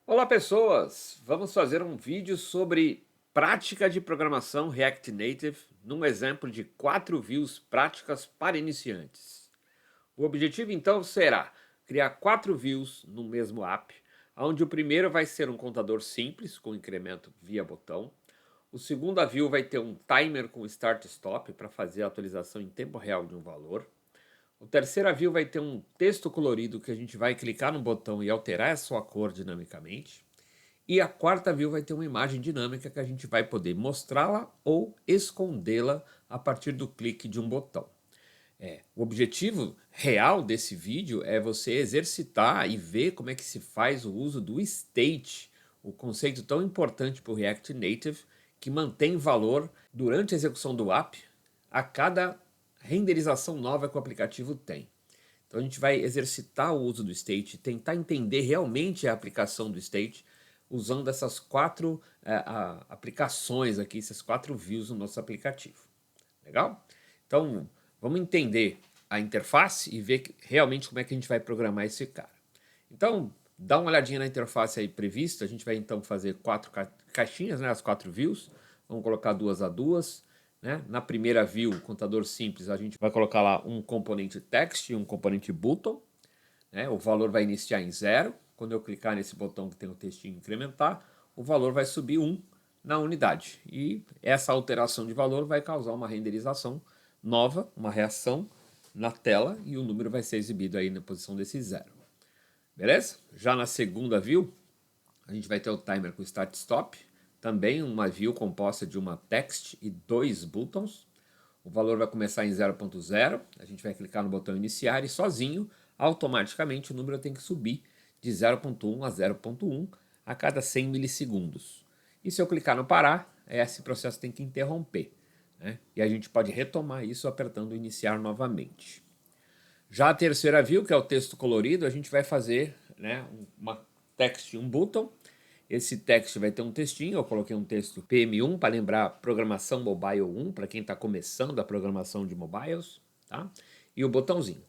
Olá pessoas, vamos fazer um vídeo sobre prática de programação React Native num exemplo de 4 views práticas para iniciantes. O objetivo então será criar 4 views no mesmo app, onde o primeiro vai ser um contador simples com incremento via botão, o segundo view vai ter um timer com start e stop para fazer a atualização em tempo real de um valor, o terceiro view vai ter um texto colorido que a gente vai clicar no botão e alterar a sua cor dinamicamente. E a quarta view vai ter uma imagem dinâmica que a gente vai poder mostrá-la ou escondê-la a partir do clique de um botão. O objetivo real desse vídeo é você exercitar e ver como é que se faz o uso do state, o conceito tão importante para o React Native, que mantém valor durante a execução do app a cada renderização nova que o aplicativo tem. Então a gente vai exercitar o uso do state, tentar entender realmente a aplicação do state, usando essas quatro aplicações aqui, esses 4 views no nosso aplicativo. Legal? Então vamos entender a interface e ver realmente como é que a gente vai programar esse cara. Então dá uma olhadinha na interface aí prevista, a gente vai então fazer 4 caixinhas, né, as 4 views, vamos colocar 2 a 2. Né? Na primeira view, contador simples, a gente vai colocar lá um componente text e um componente button. Né? O valor vai iniciar em 0. Quando eu clicar nesse botão que tem o textinho incrementar, o valor vai subir 1 na unidade. E essa alteração de valor vai causar uma renderização nova, uma reação na tela, e o número vai ser exibido aí na posição desse 0. Beleza? Já na segunda view, a gente vai ter o timer com start e stop, também uma view composta de uma text e 2 buttons. O valor vai começar em 0.0, a gente vai clicar no botão iniciar e sozinho, automaticamente o número tem que subir de 0.1 a 0.1 a cada 100 milissegundos. E se eu clicar no parar, esse processo tem que interromper. Né? E a gente pode retomar isso apertando iniciar novamente. Já a terceira view, que é o texto colorido, a gente vai fazer, né, uma text e um button. Esse text vai ter um textinho, eu coloquei um texto PM1 para lembrar programação mobile 1, para quem está começando a programação de mobiles, tá? E o botãozinho.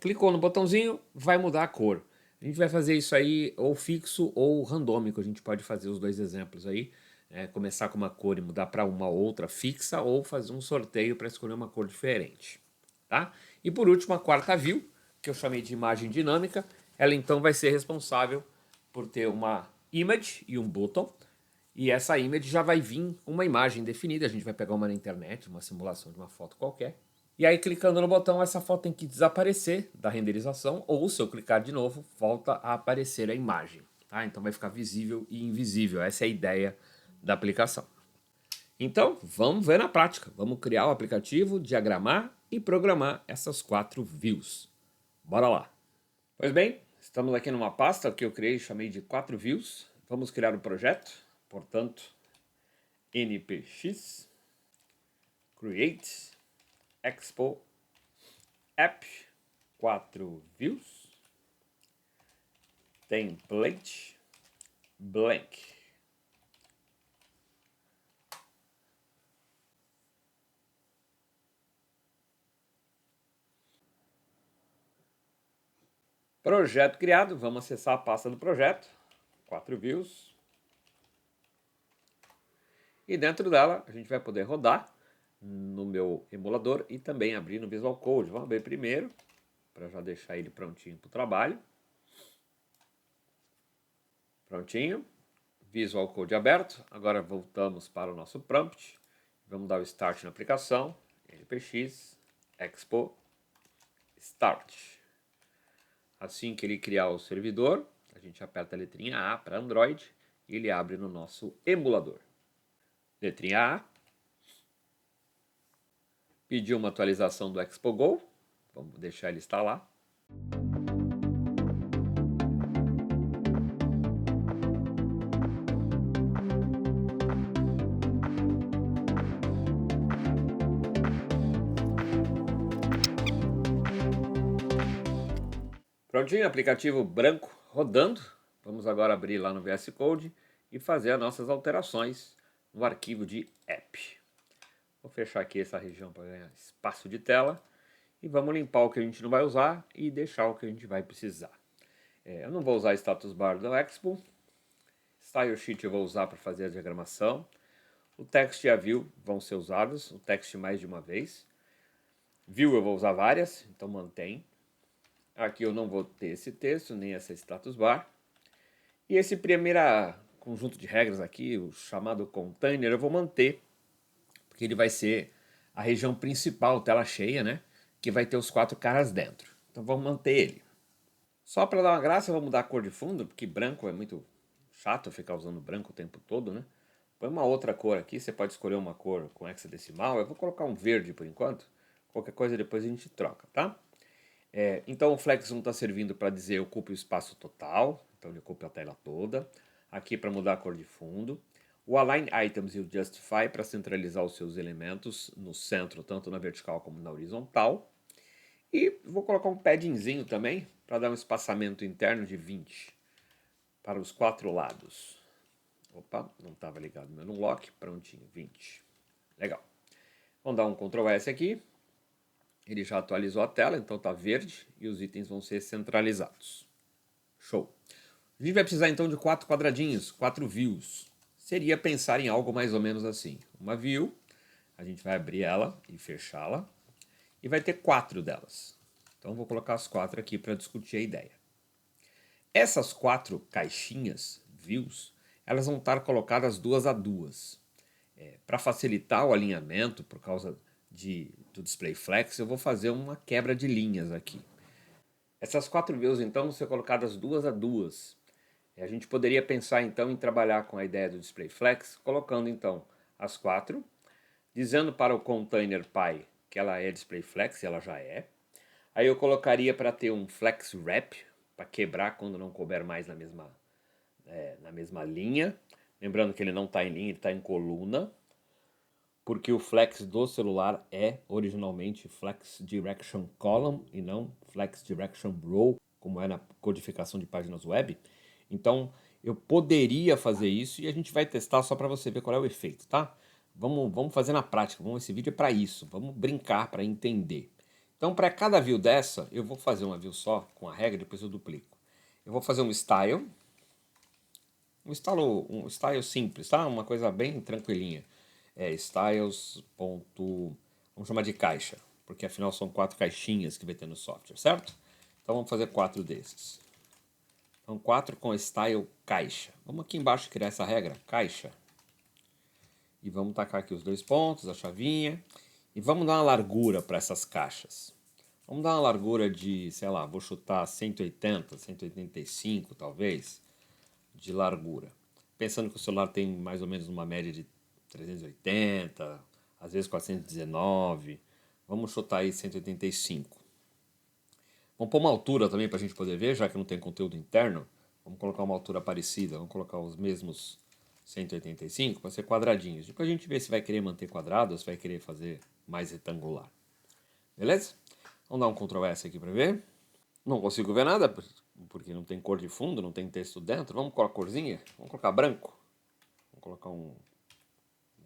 Clicou no botãozinho, vai mudar a cor. A gente vai fazer isso aí ou fixo ou randômico, a gente pode fazer os dois exemplos aí. Começar com uma cor e mudar para uma outra fixa, ou fazer um sorteio para escolher uma cor diferente. Tá? E por último, a quarta view, que eu chamei de imagem dinâmica, ela então vai ser responsável por ter uma image e um button, e essa image já vai vir uma imagem definida, a gente vai pegar uma na internet, uma simulação de uma foto qualquer, e aí clicando no botão essa foto tem que desaparecer da renderização, ou se eu clicar de novo, volta a aparecer a imagem. Tá? Então vai ficar visível e invisível, essa é a ideia da aplicação. Então, vamos ver na prática. Vamos criar o aplicativo, diagramar e programar essas 4 views. Bora lá. Pois bem, estamos aqui numa pasta que eu criei e chamei de 4 views. Vamos criar o projeto. Portanto, npx create expo app 4 views template blank. Projeto criado, vamos acessar a pasta do projeto, 4 views. E dentro dela a gente vai poder rodar no meu emulador e também abrir no Visual Code. Vamos abrir primeiro, para já deixar ele prontinho para o trabalho. Prontinho, Visual Code aberto. Agora voltamos para o nosso prompt. Vamos dar o Start na aplicação, npx expo start. Assim que ele criar o servidor, a gente aperta a letrinha A para Android e ele abre no nosso emulador. Letrinha A. Pediu uma atualização do ExpoGo. Vamos deixar ele instalar. Prontinho, aplicativo branco rodando. Vamos agora abrir lá no VS Code e fazer as nossas alterações no arquivo de app. Vou fechar aqui essa região para ganhar espaço de tela. E vamos limpar o que a gente não vai usar e deixar o que a gente vai precisar. Eu não vou usar status bar do Expo. Style Sheet eu vou usar para fazer a diagramação. O Text e a View vão ser usados, o Text mais de uma vez. View eu vou usar várias, então mantém. Aqui eu não vou ter esse texto, nem essa status bar. E esse primeiro conjunto de regras aqui, o chamado container, eu vou manter, porque ele vai ser a região principal, tela cheia, né? Que vai ter os 4 caras dentro. Então vamos manter ele. Só para dar uma graça, eu vou mudar a cor de fundo, porque branco é muito chato ficar usando branco o tempo todo, né? Põe uma outra cor aqui, você pode escolher uma cor com hexadecimal. Eu vou colocar um verde por enquanto. Qualquer coisa depois a gente troca, tá? Então o flex 1 está servindo para dizer ocupe o espaço total, então ele ocupa a tela toda. Aqui para mudar a cor de fundo. O align items e o justify para centralizar os seus elementos no centro, tanto na vertical como na horizontal. E vou colocar um paddingzinho também para dar um espaçamento interno de 20 para os 4 lados. Opa, não estava ligado no lock, prontinho, 20. Legal. Vamos dar um Ctrl S aqui. Ele já atualizou a tela, então está verde e os itens vão ser centralizados. Show. A gente vai precisar então de 4 quadradinhos, 4 views. Seria pensar em algo mais ou menos assim. Uma view, a gente vai abrir ela e fechá-la. E vai ter 4 delas. Então vou colocar as 4 aqui para discutir a ideia. Essas 4 caixinhas, views, elas vão estar colocadas duas a duas. Para facilitar o alinhamento, por causa do display flex, eu vou fazer uma quebra de linhas aqui. Essas 4 views então vão ser colocadas duas a duas. A gente poderia pensar então em trabalhar com a ideia do display flex, colocando então as 4, dizendo para o container py que ela é display flex, ela já é. Aí eu colocaria para ter um flex wrap, para quebrar quando não couber mais na mesma linha. Lembrando que ele não está em linha, ele está em coluna, porque o flex do celular é originalmente flex direction column e não flex direction row, como é na codificação de páginas web. Então eu poderia fazer isso e a gente vai testar só para você ver qual é o efeito, tá? Vamos fazer na prática, esse vídeo é para isso, vamos brincar para entender. Então para cada view dessa, eu vou fazer uma view só com a regra, depois eu duplico. Eu vou fazer um style simples, tá? Uma coisa bem tranquilinha. Styles. Vamos chamar de caixa, porque afinal são 4 caixinhas que vai ter no software, certo? Então vamos fazer 4 desses. Então 4 com style caixa. Vamos aqui embaixo criar essa regra, caixa. E vamos tacar aqui os 2 pontos, a chavinha. E vamos dar uma largura para essas caixas. Vamos dar uma largura de, sei lá, vou chutar 180, 185 talvez, de largura. Pensando que o celular tem mais ou menos uma média de 380, às vezes 419. Vamos chutar aí 185. Vamos pôr uma altura também para a gente poder ver, já que não tem conteúdo interno. Vamos colocar uma altura parecida, vamos colocar os mesmos 185 para ser quadradinhos. Depois a gente vê se vai querer manter quadrado ou se vai querer fazer mais retangular. Beleza? Vamos dar um Ctrl S aqui para ver. Não consigo ver nada, porque não tem cor de fundo, não tem texto dentro. Vamos colocar corzinha? Vamos colocar branco. Vamos colocar um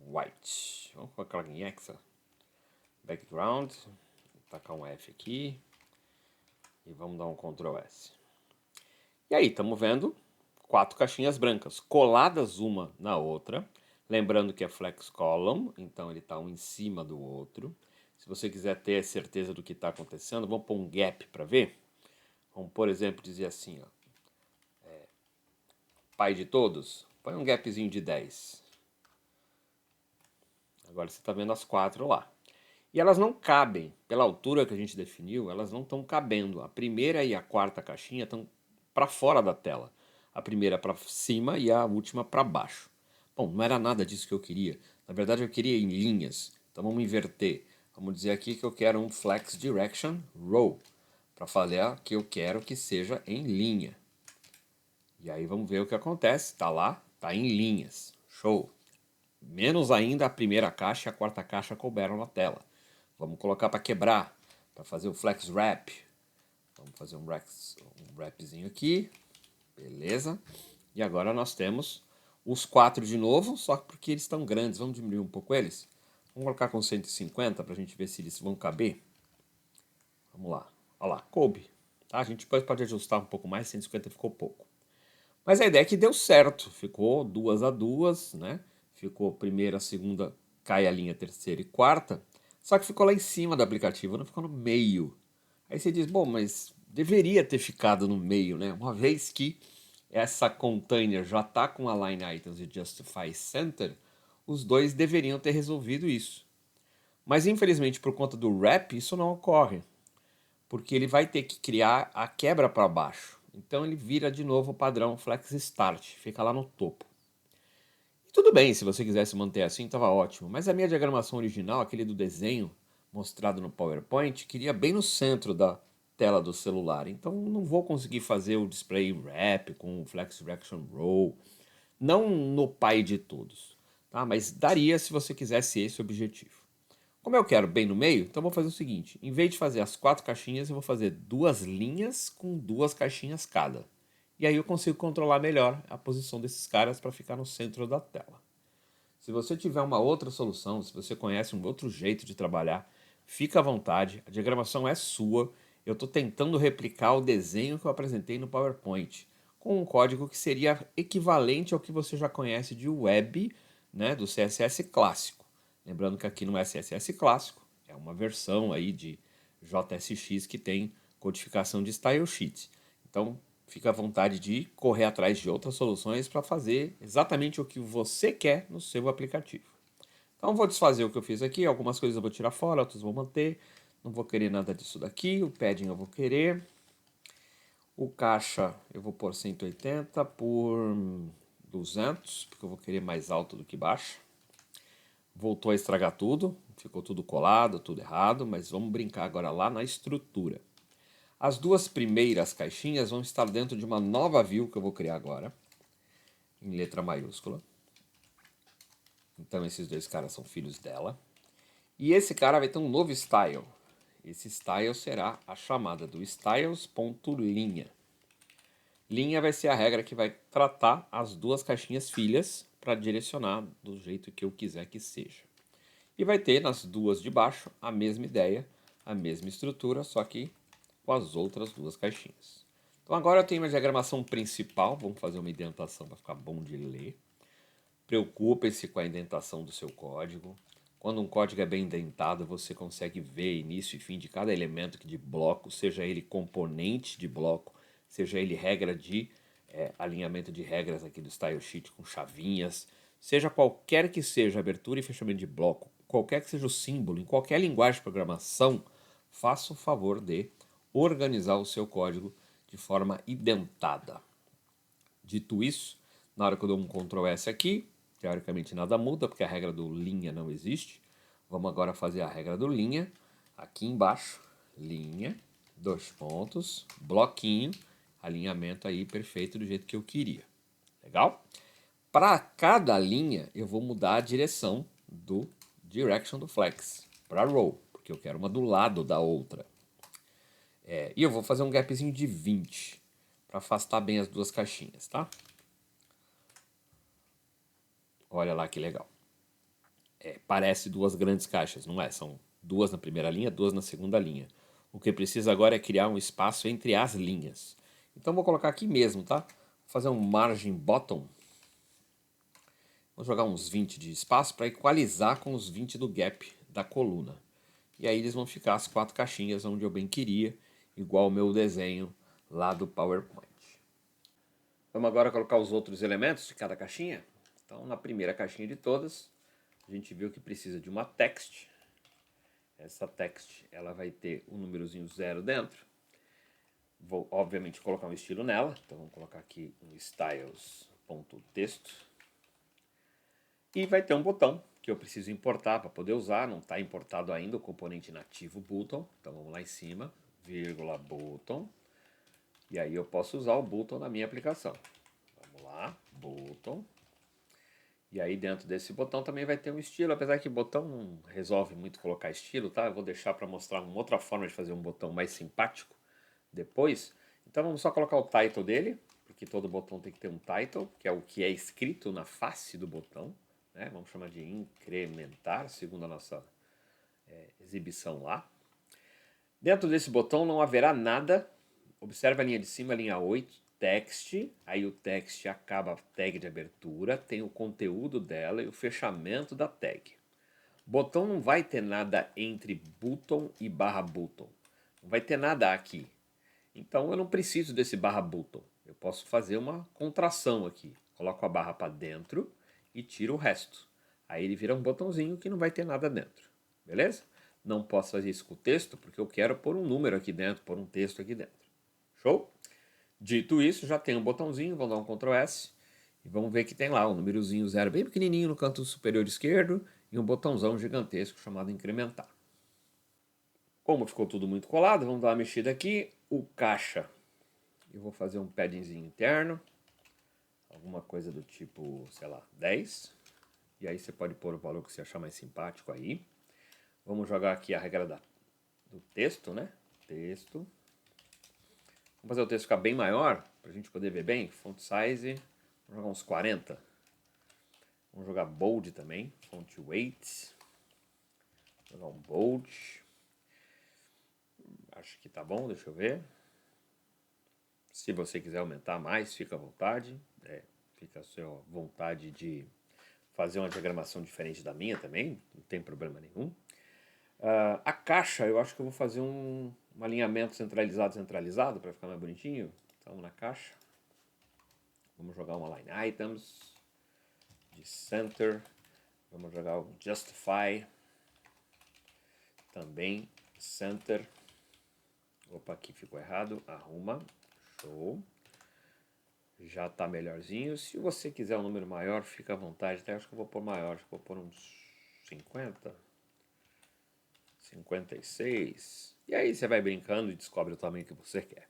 white. Vamos colocar em hexa. Background. Tacar um F aqui. E vamos dar um Ctrl S. E aí, estamos vendo 4 caixinhas brancas coladas uma na outra. Lembrando que é flex column, então ele está um em cima do outro. Se você quiser ter certeza do que está acontecendo, vamos pôr um gap para ver. Vamos, por exemplo, dizer assim, ó, pai de todos, põe um gapzinho de 10. Agora você está vendo as 4 lá. E elas não cabem, pela altura que a gente definiu, elas não estão cabendo. A primeira e a quarta caixinha estão para fora da tela. A primeira para cima e a última para baixo. Bom, não era nada disso que eu queria. Na verdade eu queria em linhas. Então vamos inverter. Vamos dizer aqui que eu quero um flex direction row, para falar que eu quero que seja em linha. E aí vamos ver o que acontece. Está lá, está em linhas. Show! Menos ainda a primeira caixa e a quarta caixa couberam na tela. Vamos colocar para quebrar, para fazer o flex wrap. Vamos fazer um wrapzinho aqui. Beleza. E agora nós temos os 4 de novo, só que porque eles estão grandes. Vamos diminuir um pouco eles. Vamos colocar com 150 para a gente ver se eles vão caber. Vamos lá. Olha lá, coube. Tá? A gente depois pode ajustar um pouco mais, 150 ficou pouco. Mas a ideia é que deu certo, ficou 2 a 2, né? Ficou primeira, segunda, cai a linha terceira e quarta, só que ficou lá em cima do aplicativo, não ficou no meio. Aí você diz, bom, mas deveria ter ficado no meio, né? Uma vez que essa container já está com a Line Items e Justify Center, os dois deveriam ter resolvido isso. Mas infelizmente por conta do wrap isso não ocorre, porque ele vai ter que criar a quebra para baixo. Então ele vira de novo o padrão Flex Start, fica lá no topo. E tudo bem, se você quisesse manter assim, estava ótimo. Mas a minha diagramação original, aquele do desenho mostrado no PowerPoint, queria bem no centro da tela do celular. Então não vou conseguir fazer o display wrap com o Flex Direction Row, não no pai de todos, tá? Mas daria se você quisesse esse objetivo. Como eu quero bem no meio, então vou fazer o seguinte: em vez de fazer as 4 caixinhas, eu vou fazer 2 linhas com 2 caixinhas cada. E aí eu consigo controlar melhor a posição desses caras para ficar no centro da tela. Se você tiver uma outra solução, se você conhece um outro jeito de trabalhar, fica à vontade, a diagramação é sua. Eu estou tentando replicar o desenho que eu apresentei no PowerPoint, com um código que seria equivalente ao que você já conhece de web, né, do CSS clássico. Lembrando que aqui não é CSS clássico, é uma versão aí de JSX que tem codificação de style sheet. Então, fica à vontade de correr atrás de outras soluções para fazer exatamente o que você quer no seu aplicativo. Então, vou desfazer o que eu fiz aqui, algumas coisas eu vou tirar fora, outras vou manter. Não vou querer nada disso daqui, o padding eu vou querer. O caixa eu vou pôr 180 por 200, porque eu vou querer mais alto do que baixo. Voltou a estragar tudo, ficou tudo colado, tudo errado, mas vamos brincar agora lá na estrutura. As 2 primeiras caixinhas vão estar dentro de uma nova view que eu vou criar agora, em letra maiúscula. Então esses 2 caras são filhos dela. E esse cara vai ter um novo style. Esse style será a chamada do styles.linha. Linha vai ser a regra que vai tratar as 2 caixinhas filhas para direcionar do jeito que eu quiser que seja. E vai ter nas 2 de baixo a mesma ideia, a mesma estrutura, só que com as outras 2 caixinhas. Então agora eu tenho uma diagramação principal, vamos fazer uma indentação para ficar bom de ler. Preocupe-se com a indentação do seu código. Quando um código é bem indentado, você consegue ver início e fim de cada elemento de bloco, seja ele componente de bloco, seja ele regra de alinhamento de regras aqui do style sheet com chavinhas, seja qualquer que seja a abertura e fechamento de bloco, qualquer que seja o símbolo, em qualquer linguagem de programação, faça o favor de organizar o seu código de forma identada. Dito isso, na hora que eu dou um Ctrl S aqui, teoricamente nada muda, porque a regra do linha não existe. Vamos agora fazer a regra do linha, aqui embaixo, linha, 2 pontos, bloquinho, alinhamento aí perfeito do jeito que eu queria. Legal? Para cada linha, eu vou mudar a direção do direction do flex para row, porque eu quero uma do lado da outra. E eu vou fazer um gapzinho de 20 para afastar bem as 2 caixinhas, tá? Olha lá que legal. Parece 2 grandes caixas, não é? São 2 na primeira linha, 2 na segunda linha. O que precisa agora é criar um espaço entre as linhas. Então vou colocar aqui mesmo, tá? Vou fazer um margin bottom. Vou jogar uns 20 de espaço para equalizar com os 20 do gap da coluna. E aí eles vão ficar as 4 caixinhas onde eu bem queria, igual o meu desenho lá do PowerPoint. Vamos agora colocar os outros elementos de cada caixinha. Então, na primeira caixinha de todas, a gente viu que precisa de uma text. Essa text ela vai ter um númerozinho 0 dentro. Vou, obviamente, colocar um estilo nela. Então, vamos colocar aqui um styles.texto. E vai ter um botão que eu preciso importar para poder usar. Não está importado ainda o componente nativo button. Então, vamos lá em cima, vírgula button. E aí eu posso usar o button na minha aplicação. Vamos lá, button. E aí dentro desse botão também vai ter um estilo, apesar que botão não resolve muito colocar estilo, tá? Eu vou deixar para mostrar uma outra forma de fazer um botão mais simpático depois. Então vamos só colocar o title dele, porque todo botão tem que ter um title, que é o que é escrito na face do botão, né? Vamos chamar de incrementar, segundo a nossa exibição lá. Dentro desse botão não haverá nada, observe a linha de cima, a linha 8, text, aí o text acaba a tag de abertura, tem o conteúdo dela e o fechamento da tag. Botão não vai ter nada entre button e barra button. Não vai ter nada aqui. Então eu não preciso desse barra button. Eu posso fazer uma contração aqui. Coloco a barra para dentro e tiro o resto. Aí ele vira um botãozinho que não vai ter nada dentro. Beleza? Não posso fazer isso com o texto porque eu quero pôr um número aqui dentro, pôr um texto aqui dentro. Show? Dito isso, já tem um botãozinho, vamos dar um Ctrl S e vamos ver que tem lá um númerozinho 0 bem pequenininho no canto superior esquerdo e um botãozão gigantesco chamado incrementar. Como ficou tudo muito colado, vamos dar uma mexida aqui. O caixa, eu vou fazer um paddingzinho interno, alguma coisa do tipo, sei lá, 10. E aí você pode pôr o valor que você achar mais simpático aí. Vamos jogar aqui a regra do texto, né? Texto. Vamos fazer o texto ficar bem maior, para a gente poder ver bem. Font size, vamos jogar uns 40. Vamos jogar bold também, font weight. Vou jogar um bold. Acho que tá bom, deixa eu ver. Se você quiser aumentar mais, fica à vontade. Fica a sua vontade de fazer uma diagramação diferente da minha também, não tem problema nenhum. A caixa, eu acho que eu vou fazer um alinhamento centralizado para ficar mais bonitinho. Então na caixa, vamos jogar uma line items de center, vamos jogar um justify também center. Opa, aqui ficou errado, arruma, show. Já está melhorzinho. Se você quiser um número maior, fica à vontade. Até acho que eu vou pôr maior, acho que vou pôr uns 50. 56. E aí você vai brincando e descobre o tamanho que você quer.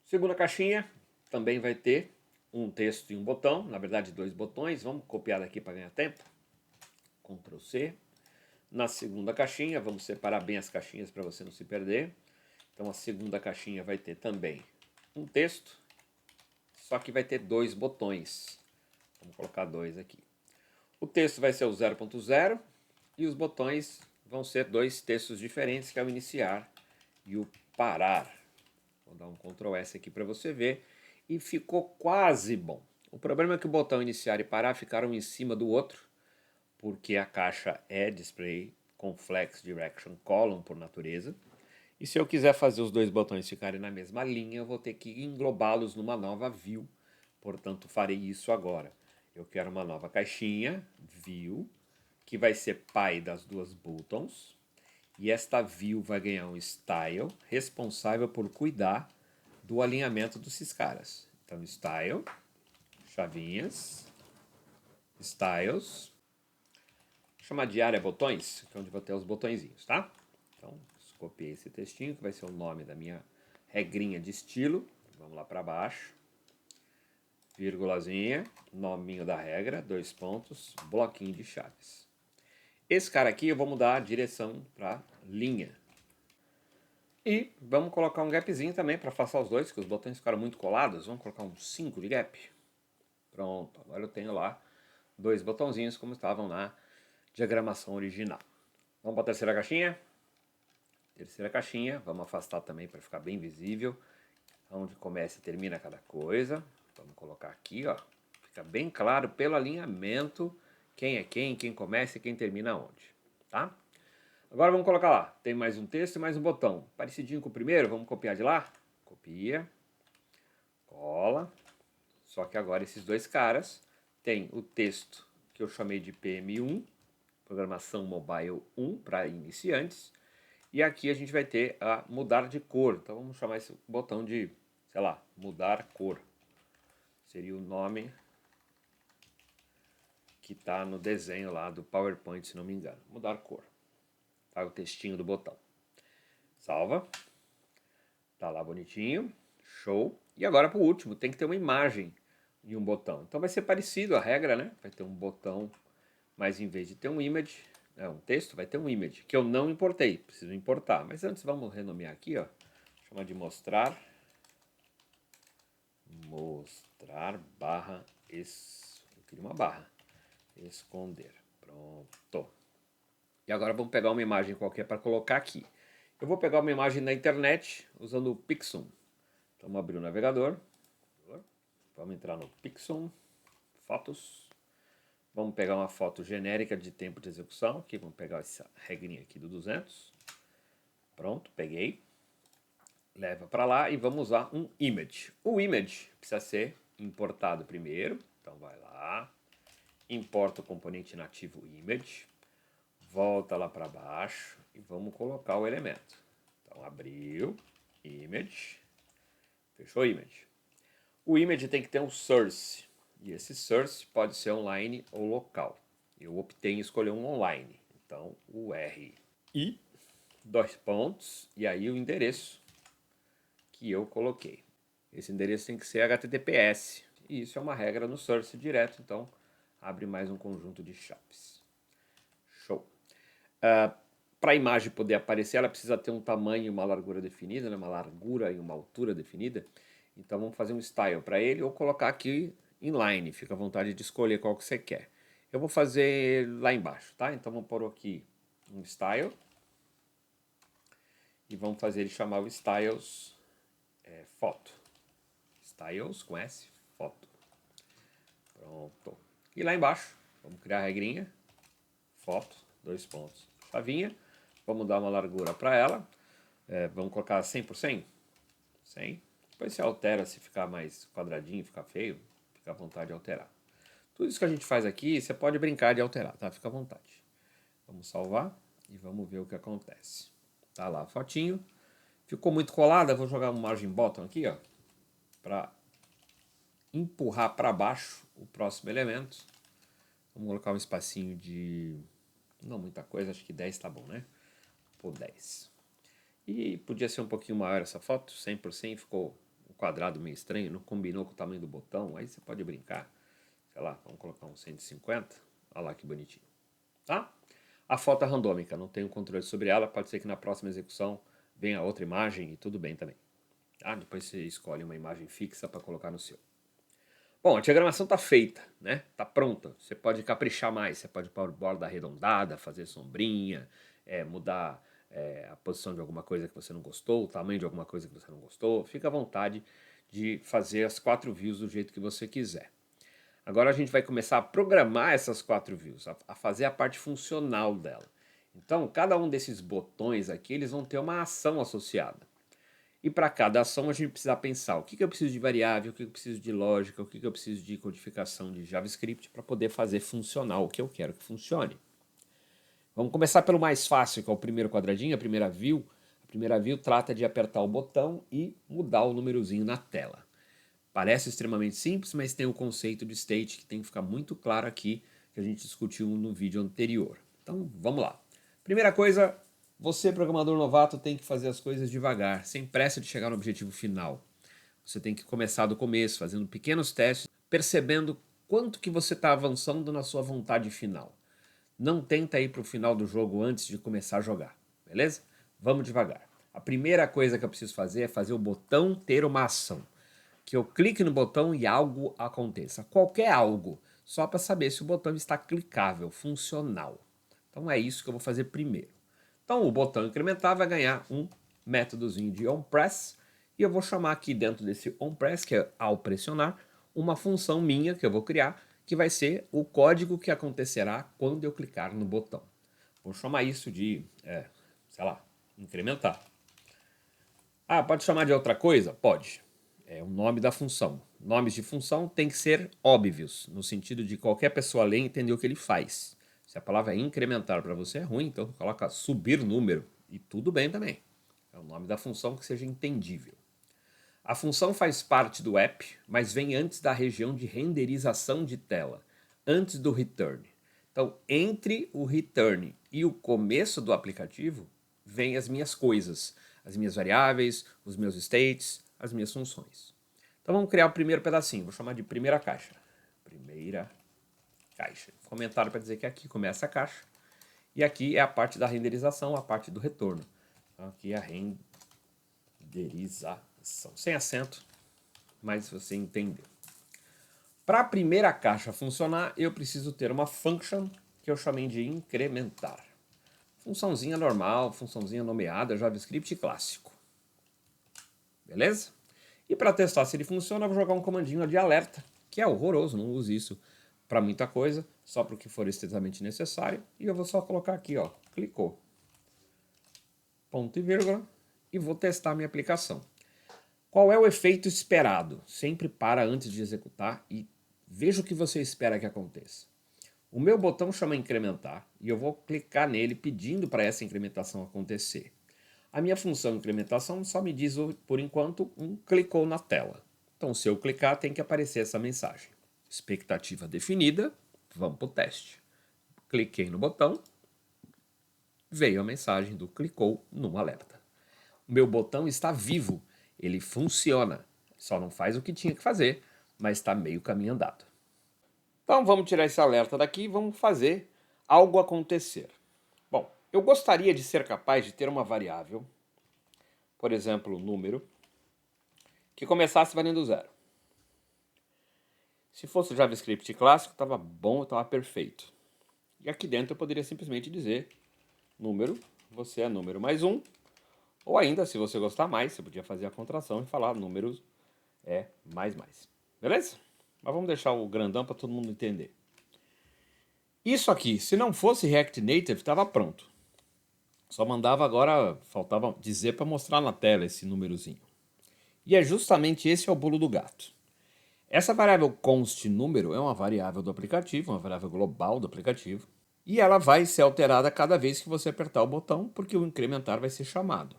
Segunda caixinha também vai ter um texto e um botão, na verdade 2 botões. Vamos copiar daqui para ganhar tempo. Ctrl C. Na segunda caixinha, vamos separar bem as caixinhas para você não se perder. Então a segunda caixinha vai ter também um texto, só que vai ter 2 botões. Vamos colocar 2 aqui. O texto vai ser o 0.0 e os botões vão ser 2 textos diferentes, que é o iniciar e o parar. Vou dar um Ctrl S aqui para você ver. E ficou quase bom. O problema é que o botão iniciar e parar ficaram em cima do outro, porque a caixa é display com flex direction column por natureza. E se eu quiser fazer os 2 botões ficarem na mesma linha, eu vou ter que englobá-los numa nova view. Portanto, farei isso agora. Eu quero uma nova caixinha, view, que vai ser pai das 2 buttons. E esta view vai ganhar um style responsável por cuidar do alinhamento desses caras. Então, style, chavinhas, styles, vou chamar de área botões, que é onde vou ter os botõezinhos, tá? Então, copiei esse textinho, que vai ser o nome da minha regrinha de estilo. Vamos lá para baixo. Vírgulazinha, nominho da regra, 2 pontos, bloquinho de chaves. Esse cara aqui eu vou mudar a direção para linha. E vamos colocar um gapzinho também para afastar os dois, que os botões ficaram muito colados. Vamos colocar um 5 de gap. Pronto, agora eu tenho lá 2 botãozinhos como estavam na diagramação original. Vamos para a terceira caixinha. Terceira caixinha, vamos afastar também para ficar bem visível onde começa e termina cada coisa. Vamos colocar aqui, ó. Fica bem claro pelo alinhamento quem é quem começa e quem termina onde, tá? Agora vamos colocar lá. Tem mais um texto e mais um botão. Parecidinho com o primeiro, vamos copiar de lá? Copia. Cola. Só que agora esses 2 caras têm o texto que eu chamei de PM1, Programação Mobile 1 para iniciantes. E aqui a gente vai ter a mudar de cor. Então vamos chamar esse botão de, sei lá, mudar cor. Seria o nome que está no desenho lá do PowerPoint, se não me engano. Mudar cor. Tá o textinho do botão. Salva. Tá lá bonitinho. Show. E agora para o último, tem que ter uma imagem e um botão. Então vai ser parecido a regra, né? Vai ter um botão, mas em vez de ter um image, um texto, vai ter um image, que eu não importei. Preciso importar. Mas antes vamos renomear aqui, ó. Chamar de mostrar. Mostrar barra eu queria uma barra. Esconder. Pronto. E agora vamos pegar uma imagem qualquer para colocar aqui. Eu vou pegar uma imagem na internet usando o Pixum. Então vamos abrir o navegador. Vamos entrar no Pixel, fotos. Vamos pegar uma foto genérica de tempo de execução. Aqui, vamos pegar essa regrinha aqui do 200. Pronto, peguei. Leva para lá e vamos usar um image. O image precisa ser importado primeiro. Então vai lá, importa o componente nativo image, volta lá para baixo e vamos colocar o elemento. Então abriu, image, fechou image. O image tem que ter um source, e esse source pode ser online ou local. Eu optei em escolher um online, então o URI, 2 pontos, e aí o endereço que eu coloquei. Esse endereço tem que ser HTTPS, e isso é uma regra no source direto, então abre mais um conjunto de chaves. Show! Para a imagem poder aparecer, ela precisa ter um tamanho e uma largura definida, né? Uma largura e uma altura definida. Então vamos fazer um style para ele ou colocar aqui inline, fica à vontade de escolher qual que você quer. Eu vou fazer lá embaixo, tá? Então vamos pôr aqui um style e vamos fazer ele chamar o styles foto. Styles com S, foto. Pronto. E lá embaixo, vamos criar a regrinha, foto, 2 pontos, chavinha. Vamos dar uma largura para ela. Vamos colocar 100 por 100? 100. Depois você altera se ficar mais quadradinho, ficar feio, fica à vontade de alterar. Tudo isso que a gente faz aqui, você pode brincar de alterar, tá? Fica à vontade. Vamos salvar e vamos ver o que acontece. Tá lá a fotinho. Ficou muito colada, vou jogar um margin bottom aqui, ó, para empurrar para baixo o próximo elemento. Vamos colocar um espacinho de... não muita coisa, acho que 10 tá bom, né? Por 10. E podia ser um pouquinho maior essa foto, 100 por 100, ficou um quadrado meio estranho, não combinou com o tamanho do botão, aí você pode brincar. Sei lá, vamos colocar um 150, olha lá que bonitinho. Tá? A foto é randômica, não tenho controle sobre ela, pode ser que na próxima execução venha outra imagem e tudo bem também. Tá? Depois você escolhe uma imagem fixa para colocar no seu. Bom, a diagramação está feita, né? Está pronta. Você pode caprichar mais, você pode pôr borda arredondada, fazer sombrinha, mudar a posição de alguma coisa que você não gostou, o tamanho de alguma coisa que você não gostou. Fica à vontade de fazer as 4 views do jeito que você quiser. Agora a gente vai começar a programar essas 4 views, a fazer a parte funcional dela. Então, cada um desses botões aqui, eles vão ter uma ação associada. E para cada ação a gente precisa pensar o que eu preciso de variável, o que eu preciso de lógica, o que eu preciso de codificação de JavaScript para poder fazer funcionar o que eu quero que funcione. Vamos começar pelo mais fácil, que é o primeiro quadradinho, a primeira view. A primeira view trata de apertar o botão e mudar o númerozinho na tela. Parece extremamente simples, mas tem o conceito de state que tem que ficar muito claro aqui, que a gente discutiu no vídeo anterior. Então vamos lá. Primeira coisa, você, programador novato, tem que fazer as coisas devagar, sem pressa de chegar no objetivo final. Você tem que começar do começo, fazendo pequenos testes, percebendo quanto que você está avançando na sua vontade final. Não tenta ir para o final do jogo antes de começar a jogar, beleza? Vamos devagar. A primeira coisa que eu preciso fazer é fazer o botão ter uma ação. Que eu clique no botão e algo aconteça. Qualquer algo, só para saber se o botão está clicável, funcional. Então é isso que eu vou fazer primeiro. Então o botão incrementar vai ganhar um métodozinho de onPress e eu vou chamar aqui dentro desse onPress, que é ao pressionar, uma função minha que eu vou criar, que vai ser o código que acontecerá quando eu clicar no botão. Vou chamar isso de, sei lá, incrementar. Ah, pode chamar de outra coisa? Pode. É o nome da função. Nomes de função tem que ser óbvios, no sentido de qualquer pessoa ler e entender o que ele faz. Se a palavra incrementar para você é ruim, então coloca subir número e tudo bem também. É o nome da função que seja entendível. A função faz parte do app, mas vem antes da região de renderização de tela, antes do return. Então, entre o return e o começo do aplicativo, vem as minhas coisas, as minhas variáveis, os meus states, as minhas funções. Então vamos criar o primeiro pedacinho, vou chamar de primeira caixa. Primeira caixa. Comentário para dizer que aqui começa a caixa. E aqui é a parte da renderização, a parte do retorno. Então aqui é a renderização. Sem acento, mas você entendeu. Para a primeira caixa funcionar, eu preciso ter uma function que eu chamei de incrementar. Funçãozinha normal, funçãozinha nomeada, JavaScript clássico. Beleza? E para testar se ele funciona, eu vou jogar um comandinho de alerta, que é horroroso, não use isso para muita coisa, só para o que for estritamente necessário. E eu vou só colocar aqui, ó, clicou, ponto e vírgula, e vou testar a minha aplicação. Qual é o efeito esperado? Sempre para antes de executar e veja o que você espera que aconteça. O meu botão chama incrementar e eu vou clicar nele pedindo para essa incrementação acontecer. A minha função incrementação só me diz, por enquanto, clicou na tela. Então, se eu clicar, tem que aparecer essa mensagem. Expectativa definida, vamos para o teste. Cliquei no botão, veio a mensagem do clicou no alerta. O meu botão está vivo, ele funciona, só não faz o que tinha que fazer, mas está meio caminho andado. Então vamos tirar esse alerta daqui e vamos fazer algo acontecer. Bom, eu gostaria de ser capaz de ter uma variável, por exemplo, número, que começasse valendo 0. Se fosse o JavaScript clássico, estava bom, estava perfeito. E aqui dentro eu poderia simplesmente dizer número, você é número mais 1, ou ainda, se você gostar mais, você podia fazer a contração e falar números é mais. Beleza? Mas vamos deixar o grandão para todo mundo entender. Isso aqui, se não fosse React Native, estava pronto. Só mandava agora, faltava dizer para mostrar na tela esse númerozinho. E é justamente esse é o bolo do gato. Essa variável const número é uma variável do aplicativo, uma variável global do aplicativo. E ela vai ser alterada cada vez que você apertar o botão, porque o incrementar vai ser chamado.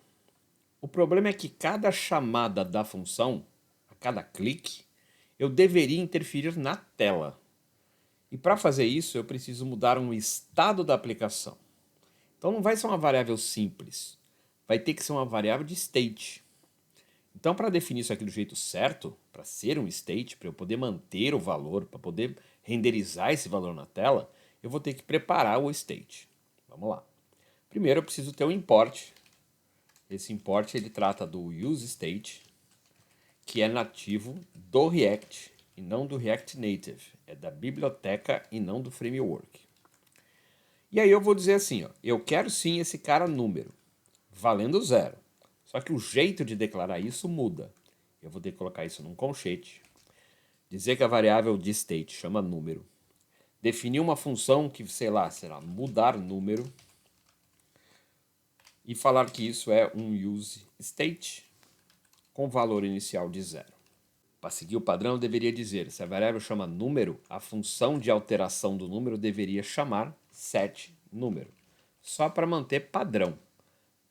O problema é que cada chamada da função, a cada clique, eu deveria interferir na tela. E para fazer isso, eu preciso mudar um estado da aplicação. Então não vai ser uma variável simples, vai ter que ser uma variável de state. Então, para definir isso aqui do jeito certo, para ser um state, para eu poder manter o valor, para poder renderizar esse valor na tela, eu vou ter que preparar o state. Vamos lá. Primeiro eu preciso ter um import. Esse import ele trata do useState, que é nativo do React e não do React Native. É da biblioteca e não do framework. E aí eu vou dizer assim, ó, eu quero sim esse cara número, valendo 0. Só que o jeito de declarar isso muda. Eu vou ter que colocar isso num colchete, dizer que a variável de state chama número, definir uma função que, sei lá, será mudar número, e falar que isso é um useState com valor inicial de 0. Para seguir o padrão, eu deveria dizer, se a variável chama número, a função de alteração do número deveria chamar setNúmero, só para manter padrão.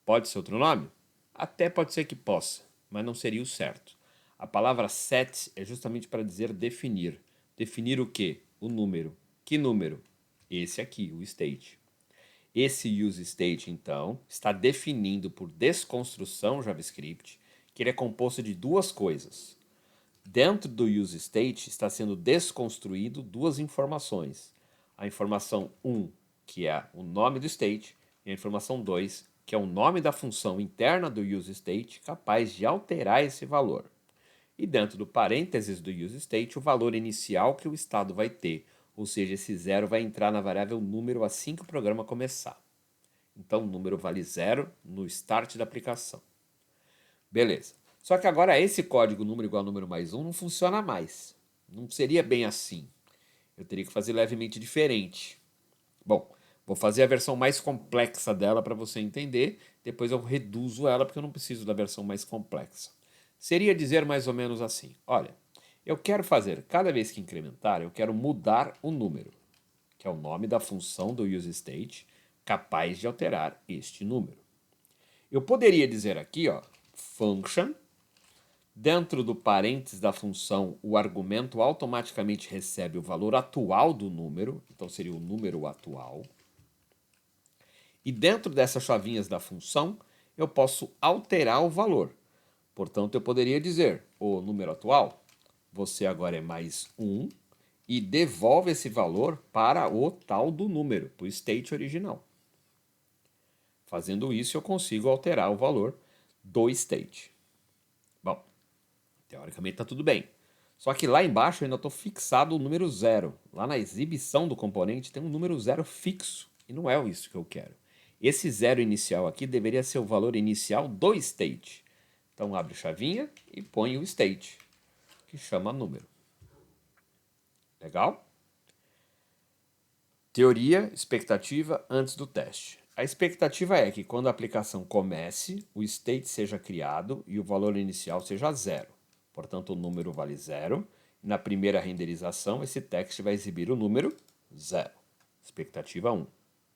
Pode ser outro nome? Até pode ser que possa, mas não seria o certo. A palavra set é justamente para dizer definir. Definir o quê? O número. Que número? Esse aqui, o state. Esse useState, então, está definindo por desconstrução JavaScript que ele é composto de duas coisas. Dentro do useState está sendo desconstruído duas informações. A informação 1, que é o nome do state, e a informação 2, que é o nome da função interna do useState capaz de alterar esse valor. E dentro do parênteses do useState, o valor inicial que o estado vai ter, ou seja, esse 0 vai entrar na variável número assim que o programa começar. Então, o número vale 0 no start da aplicação. Beleza. Só que agora esse código número igual a número mais 1 não funciona mais. Não seria bem assim. Eu teria que fazer levemente diferente. Bom, vou fazer a versão mais complexa dela para você entender. Depois eu reduzo ela porque eu não preciso da versão mais complexa. Seria dizer mais ou menos assim. Olha, eu quero fazer, cada vez que incrementar, eu quero mudar o número, que é o nome da função do useState, capaz de alterar este número. Eu poderia dizer aqui, ó, function, dentro do parênteses da função, o argumento automaticamente recebe o valor atual do número, então seria o número atual. E dentro dessas chavinhas da função, eu posso alterar o valor. Portanto, eu poderia dizer, o número atual, você agora é mais 1, e devolve esse valor para o tal do número, para o state original. Fazendo isso, eu consigo alterar o valor do state. Bom, teoricamente está tudo bem. Só que lá embaixo eu ainda estou fixado o número 0. Lá na exibição do componente tem um número 0 fixo. E não é isso que eu quero. Esse 0 inicial aqui deveria ser o valor inicial do state. Então abre chavinha e põe o state, que chama número. Legal? Teoria, expectativa antes do teste. A expectativa é que quando a aplicação comece, o state seja criado e o valor inicial seja 0. Portanto, o número vale 0. Na primeira renderização, esse text vai exibir o número 0. Expectativa 1.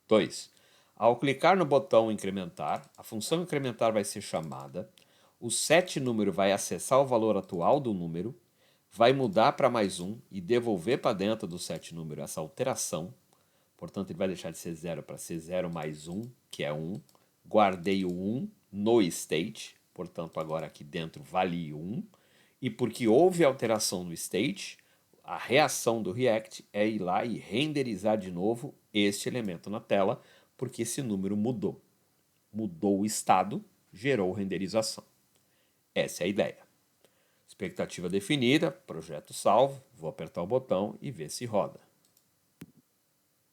2. Ao clicar no botão incrementar, a função incrementar vai ser chamada, o set número vai acessar o valor atual do número, vai mudar para mais 1 e devolver para dentro do set número essa alteração. Portanto, ele vai deixar de ser 0 para ser 0 mais 1, que é 1. Guardei o 1 no state, portanto, agora aqui dentro vale 1. E porque houve alteração no state, a reação do React é ir lá e renderizar de novo este elemento na tela, porque esse número mudou. Mudou o estado, gerou renderização. Essa é a ideia. Expectativa definida, projeto salvo, vou apertar o botão e ver se roda.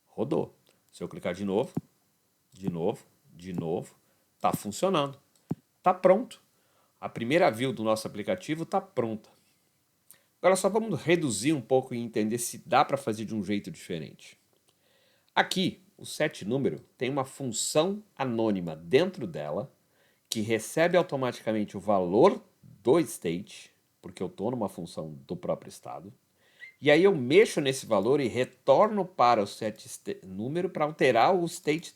Rodou. Se eu clicar de novo, está funcionando. Está pronto. A primeira view do nosso aplicativo está pronta. Agora só vamos reduzir um pouco e entender se dá para fazer de um jeito diferente. Aqui, o set número tem uma função anônima dentro dela que recebe automaticamente o valor do state, porque eu estou numa função do próprio estado. E aí eu mexo nesse valor e retorno para o set número para alterar o state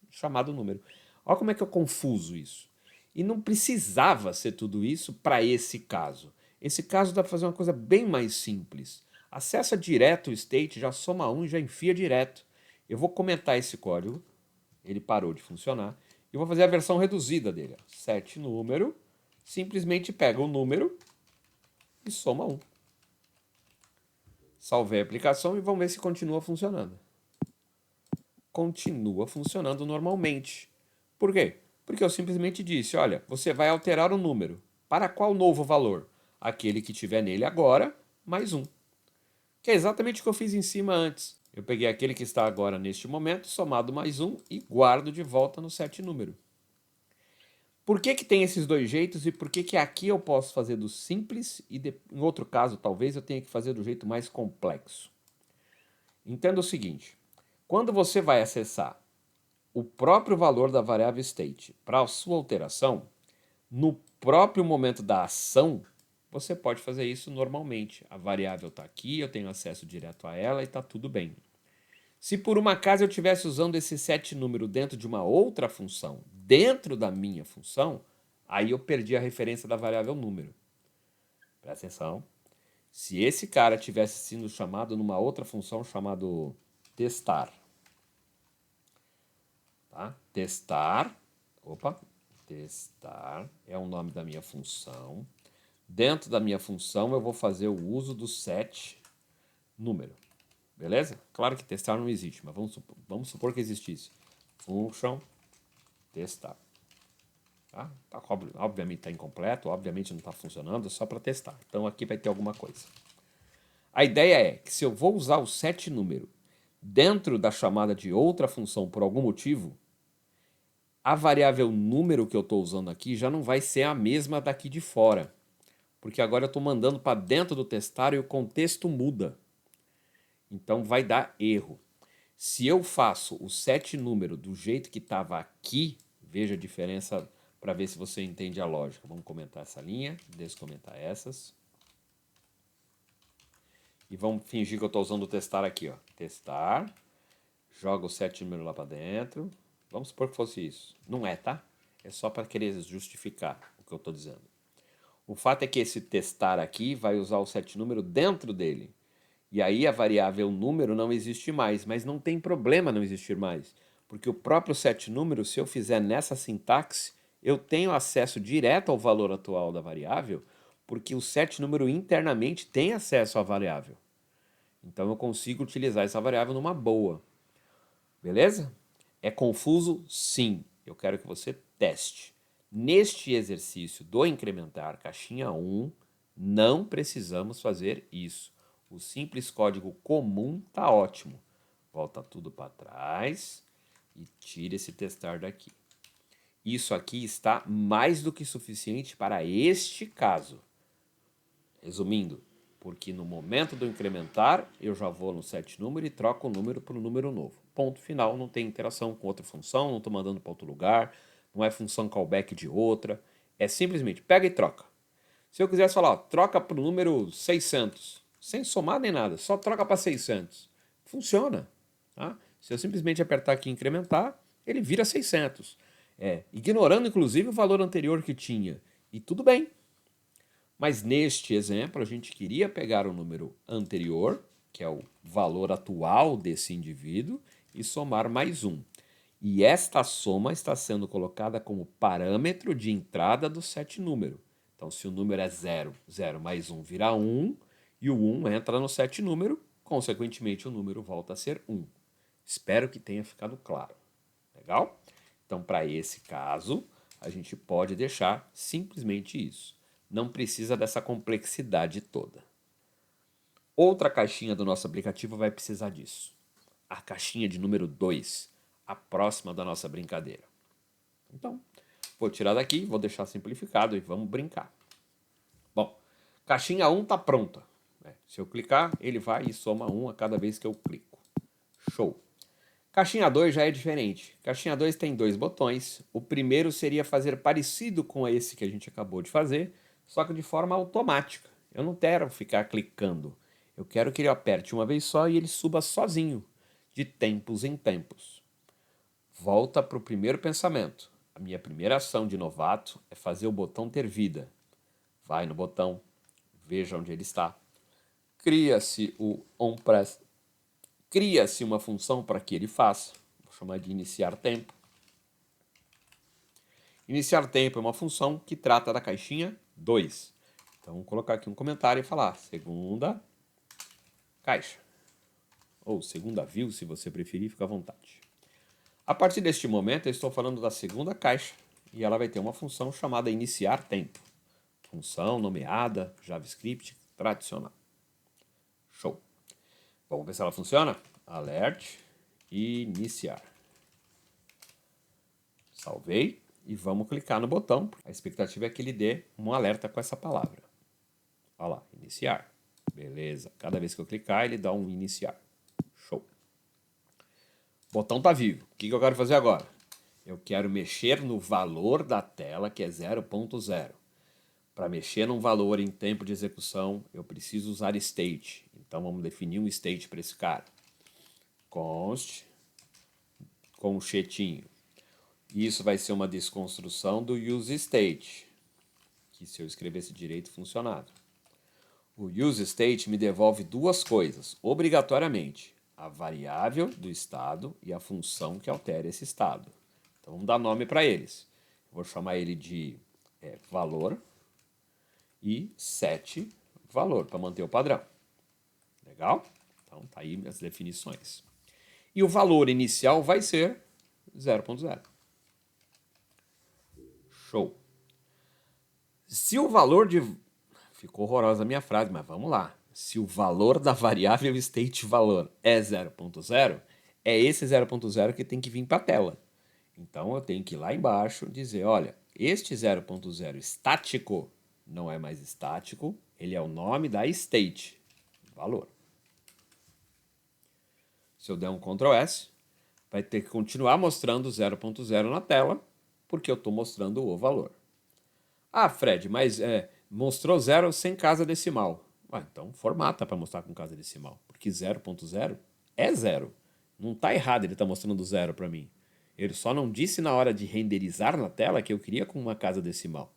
chamado número. Olha como é que é confuso isso. E não precisava ser tudo isso para esse caso. Esse caso dá para fazer uma coisa bem mais simples. Acessa direto o state, já soma 1 e já enfia direto. Eu vou comentar esse código. Ele parou de funcionar. E vou fazer a versão reduzida dele. Set número, simplesmente pega o número e soma 1. Salvei a aplicação e vamos ver se continua funcionando. Continua funcionando normalmente. Por quê? Porque eu simplesmente disse, olha, você vai alterar o número. Para qual novo valor? Aquele que tiver nele agora, mais 1. Que é exatamente o que eu fiz em cima antes. Eu peguei aquele que está agora neste momento, somado mais 1 e guardo de volta no set número. Por que tem esses dois jeitos e por que aqui eu posso fazer do simples e em outro caso talvez eu tenha que fazer do jeito mais complexo? Entenda o seguinte, quando você vai acessar o próprio valor da variável state para a sua alteração, no próprio momento da ação, você pode fazer isso normalmente. A variável está aqui, eu tenho acesso direto a ela e está tudo bem. Se por uma acaso eu estivesse usando esse set número dentro de uma outra função, dentro da minha função, aí eu perdi a referência da variável número. Presta atenção. Se esse cara tivesse sido chamado numa outra função chamado testar, tá? Testar é o nome da minha função. Dentro da minha função eu vou fazer o uso do set número. Beleza? Claro que testar não existe, mas vamos supor que existisse. Function testar. Tá? Obviamente está incompleto, obviamente não está funcionando, é só para testar. Então aqui vai ter alguma coisa. A ideia é que se eu vou usar o set número dentro da chamada de outra função por algum motivo, a variável número que eu estou usando aqui já não vai ser a mesma daqui de fora. Porque agora eu estou mandando para dentro do testar e o contexto muda. Então vai dar erro. Se eu faço o set número do jeito que estava aqui, veja a diferença para ver se você entende a lógica. Vamos comentar essa linha, descomentar essas. E vamos fingir que eu estou usando o testar aqui. Ó. Testar, joga o set número lá para dentro. Vamos supor que fosse isso. Não é, tá? É só para querer justificar o que eu estou dizendo. O fato é que esse testar aqui vai usar o set número dentro dele. E aí a variável número não existe mais, mas não tem problema não existir mais, porque o próprio set número, se eu fizer nessa sintaxe, eu tenho acesso direto ao valor atual da variável, porque o set número internamente tem acesso à variável. Então eu consigo utilizar essa variável numa boa. Beleza? É confuso? Sim. Eu quero que você teste. Neste exercício do incrementar caixinha 1, não precisamos fazer isso. O simples código comum está ótimo. Volta tudo para trás e tira esse testar daqui. Isso aqui está mais do que suficiente para este caso. Resumindo, porque no momento do incrementar, eu já vou no set número e troco o número para o número novo. Ponto final, não tem interação com outra função, não estou mandando para outro lugar, não é função callback de outra, é simplesmente pega e troca. Se eu quisesse falar, ó, troca para o número 600, sem somar nem nada, só troca para 600, funciona. Tá? Se eu simplesmente apertar aqui incrementar, ele vira 600. Ignorando inclusive o valor anterior que tinha. E tudo bem. Mas neste exemplo, a gente queria pegar o número anterior, que é o valor atual desse indivíduo, e somar mais um. E esta soma está sendo colocada como parâmetro de entrada do set número. Então, se o número é 0, 0 mais 1 vira 1, e o 1 entra no set número, consequentemente o número volta a ser 1. Espero que tenha ficado claro. Legal? Então, para esse caso, a gente pode deixar simplesmente isso. Não precisa dessa complexidade toda. Outra caixinha do nosso aplicativo vai precisar disso. A caixinha de número 2, a próxima da nossa brincadeira. Então, vou tirar daqui, vou deixar simplificado e vamos brincar. Bom, caixinha 1 está pronta. Se eu clicar, ele vai e soma 1 a cada vez que eu clico. Show! Caixinha 2 já é diferente. Caixinha 2 tem dois botões. O primeiro seria fazer parecido com esse que a gente acabou de fazer, só que de forma automática. Eu não quero ficar clicando. Eu quero que ele aperte uma vez só e ele suba sozinho, de tempos em tempos. Volta para o primeiro pensamento. A minha primeira ação de novato é fazer o botão ter vida. Vai no botão, veja onde ele está. Cria-se o onPress. Cria-se uma função para que ele faça. Vou chamar de iniciar tempo. Iniciar tempo é uma função que trata da caixinha 2. Então, vou colocar aqui um comentário e falar segunda caixa. Ou segunda view, se você preferir, fica à vontade. A partir deste momento, eu estou falando da segunda caixa e ela vai ter uma função chamada iniciar tempo. Função nomeada, JavaScript tradicional. Show. Vamos ver se ela funciona? Alert, iniciar. Salvei e vamos clicar no botão. A expectativa é que ele dê um alerta com essa palavra. Olha lá, iniciar. Beleza. Cada vez que eu clicar, ele dá um iniciar. Show. O botão está vivo. O que eu quero fazer agora? Eu quero mexer no valor da tela, que é 0.0. Para mexer num valor em tempo de execução, eu preciso usar state. Então, vamos definir um state para esse cara. Const com um chetinho. Isso vai ser uma desconstrução do useState, que se eu escrevesse direito funcionava. O useState me devolve duas coisas, obrigatoriamente. A variável do estado e a função que altera esse estado. Então vamos dar nome para eles. Eu vou chamar ele de valor e set valor, para manter o padrão. Legal? Então tá aí as definições. E o valor inicial vai ser 0.0. Show. Se o valor de... Ficou horrorosa a minha frase, mas vamos lá. Se o valor da variável state valor é 0.0, é esse 0.0 que tem que vir para a tela. Então eu tenho que ir lá embaixo dizer, olha, este 0.0 estático não é mais estático, ele é o nome da state, valor. Se eu der um Ctrl S, vai ter que continuar mostrando 0.0 na tela, porque eu estou mostrando o valor. Ah, Fred, mas mostrou 0 sem casa decimal. Então formata para mostrar com casa decimal, porque 0.0 é 0. Não está errado ele está mostrando 0 para mim. Ele só não disse na hora de renderizar na tela que eu queria com uma casa decimal.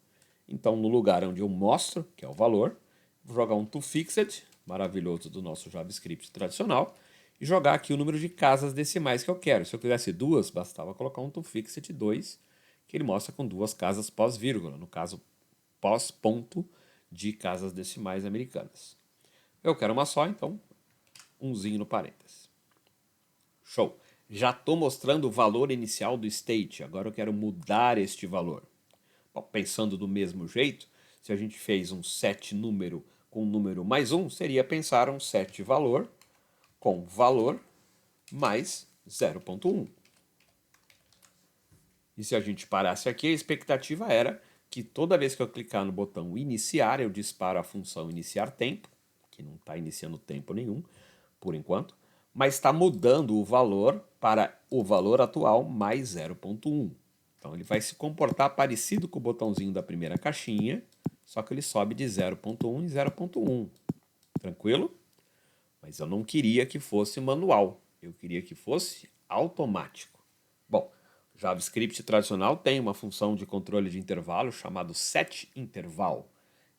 Então, no lugar onde eu mostro, que é o valor, vou jogar um toFixed, maravilhoso do nosso JavaScript tradicional, e jogar aqui o número de casas decimais que eu quero. Se eu quisesse duas, bastava colocar um toFixed 2, que ele mostra com duas casas pós-vírgula, no caso, pós-ponto de casas decimais americanas. Eu quero uma só, então, umzinho no parênteses. Show! Já estou mostrando o valor inicial do state, agora eu quero mudar este valor. Bom, pensando do mesmo jeito, se a gente fez um set número com número mais 1, seria pensar um set valor com valor mais 0.1. E se a gente parasse aqui, a expectativa era que toda vez que eu clicar no botão iniciar, eu disparo a função iniciar tempo, que não está iniciando tempo nenhum, por enquanto, mas está mudando o valor para o valor atual mais 0.1. Então ele vai se comportar parecido com o botãozinho da primeira caixinha, só que ele sobe de 0.1 em 0.1. Tranquilo? Mas eu não queria que fosse manual, eu queria que fosse automático. Bom, JavaScript tradicional tem uma função de controle de intervalo chamado setInterval.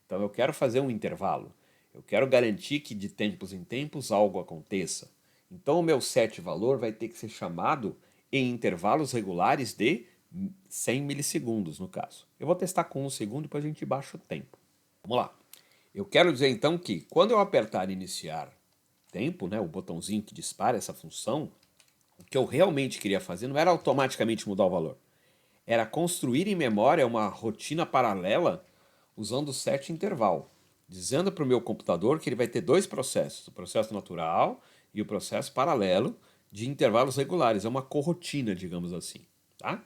Então eu quero fazer um intervalo. Eu quero garantir que de tempos em tempos algo aconteça. Então o meu setValor vai ter que ser chamado em intervalos regulares de 100 milissegundos, no caso. Eu vou testar com 1 segundo e depois a gente baixa o tempo. Vamos lá. Eu quero dizer então que quando eu apertar iniciar tempo, né, o botãozinho que dispara essa função, o que eu realmente queria fazer não era automaticamente mudar o valor. Era construir em memória uma rotina paralela usando o setInterval, dizendo para o meu computador que ele vai ter dois processos, o processo natural e o processo paralelo de intervalos regulares. É uma corrotina, digamos assim. Tá?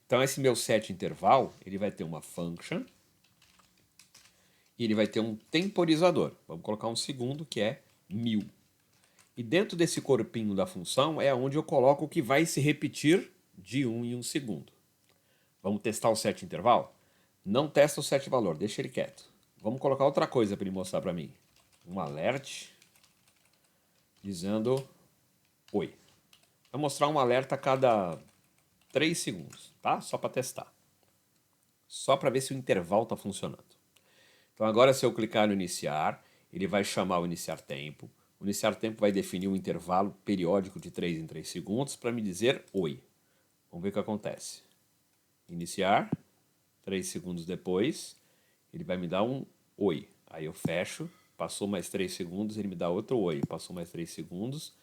Então esse meu setInterval, ele vai ter uma function e ele vai ter um temporizador. Vamos colocar um segundo, que é 1000. E dentro desse corpinho da função é onde eu coloco o que vai se repetir de 1 em 1 segundo. Vamos testar o setInterval? Não testa o setValor, deixa ele quieto. Vamos colocar outra coisa para ele mostrar para mim. Um alert dizendo oi. Vai mostrar um alerta a cada 3 segundos, tá? Só para testar. Só para ver se o intervalo está funcionando. Então agora se eu clicar no iniciar, ele vai chamar o iniciar tempo. O iniciar tempo vai definir um intervalo periódico de 3 em 3 segundos para me dizer oi. Vamos ver o que acontece. Iniciar, 3 segundos depois, ele vai me dar um oi. Aí eu fecho, passou mais 3 segundos, ele me dá outro oi. Passou mais 3 segundos,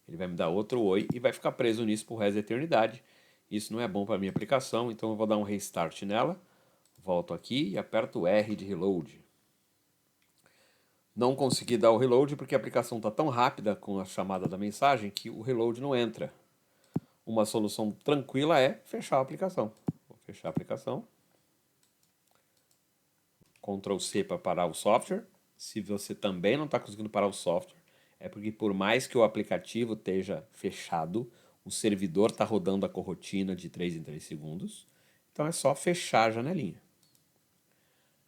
ele vai me dar outro oi e vai ficar preso nisso por resto da eternidade. Isso não é bom para a minha aplicação, então eu vou dar um restart nela. Volto aqui e aperto o R de reload. Não consegui dar o reload porque a aplicação está tão rápida com a chamada da mensagem que o reload não entra. Uma solução tranquila é fechar a aplicação. Vou fechar a aplicação. Ctrl C para parar o software. Se você também não está conseguindo parar o software, é porque por mais que o aplicativo esteja fechado, o servidor está rodando a corrotina de 3 em 3 segundos. Então é só fechar a janelinha.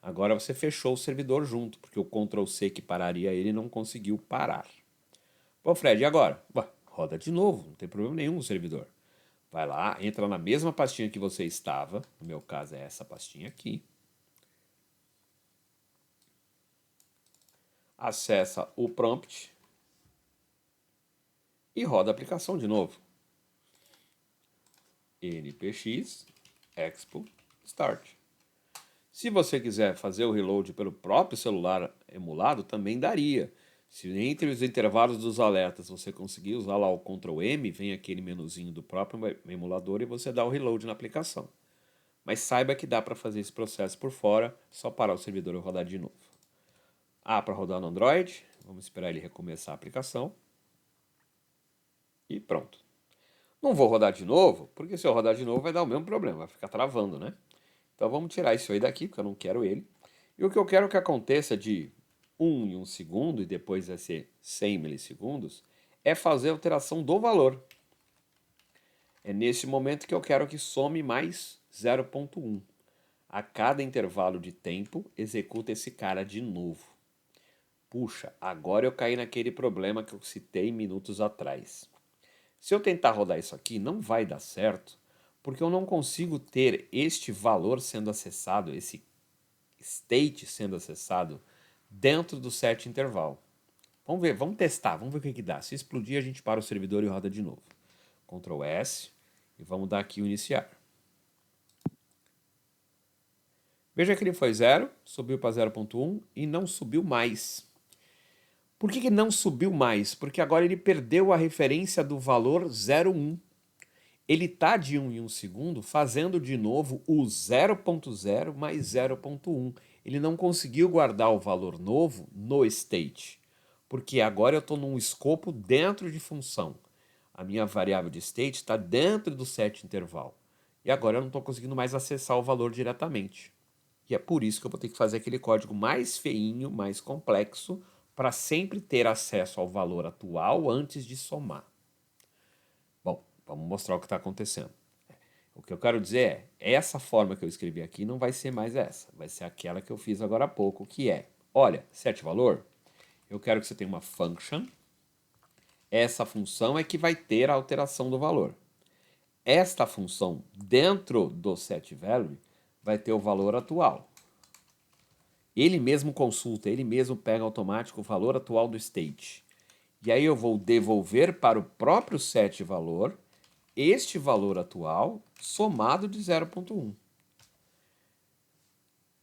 Agora você fechou o servidor junto, porque o Ctrl C que pararia ele não conseguiu parar. Pô, Fred, e agora? Ué, roda de novo, não tem problema nenhum no servidor. Vai lá, entra na mesma pastinha que você estava, no meu caso é essa pastinha aqui. Acessa o prompt e roda a aplicação de novo. npx expo start. Se você quiser fazer o reload pelo próprio celular emulado, também daria. Se entre os intervalos dos alertas você conseguir usar lá o Ctrl M, vem aquele menuzinho do próprio emulador e você dá o reload na aplicação. Mas saiba que dá para fazer esse processo por fora, só parar o servidor e rodar de novo. Para rodar no Android, vamos esperar ele recomeçar a aplicação. E pronto. Não vou rodar de novo, porque se eu rodar de novo vai dar o mesmo problema, vai ficar travando, né? Então vamos tirar isso aí daqui, porque eu não quero ele. E o que eu quero que aconteça de 1 em 1 segundo, e depois vai ser 100 milissegundos, é fazer a alteração do valor. É nesse momento que eu quero que some mais 0.1. A cada intervalo de tempo, executa esse cara de novo. Puxa, agora eu caí naquele problema que eu citei minutos atrás. Se eu tentar rodar isso aqui, não vai dar certo, porque eu não consigo ter este valor sendo acessado, esse state sendo acessado dentro do setInterval. Vamos ver, vamos testar, vamos ver o que dá. Se explodir, a gente para o servidor e roda de novo. Ctrl S e vamos dar aqui o iniciar. Veja que ele foi 0, subiu para 0.1 e não subiu mais. Por que não subiu mais? Porque agora ele perdeu a referência do valor 0,1. Ele está de 1 em 1 segundo fazendo de novo o 0.0 mais 0.1. Ele não conseguiu guardar o valor novo no state, porque agora eu estou num escopo dentro de função. A minha variável de state está dentro do setInterval. e agora eu não estou conseguindo mais acessar o valor diretamente. E é por isso que eu vou ter que fazer aquele código mais feinho, mais complexo, para sempre ter acesso ao valor atual antes de somar. Bom, vamos mostrar o que está acontecendo. O que eu quero dizer é, essa forma que eu escrevi aqui não vai ser mais essa, vai ser aquela que eu fiz agora há pouco, que é, olha, set valor, eu quero que você tenha uma function, essa função é que vai ter a alteração do valor. Esta função, dentro do setValue, vai ter o valor atual. Ele mesmo consulta, ele mesmo pega automático o valor atual do state. E aí eu vou devolver para o próprio setValor este valor atual somado de 0.1.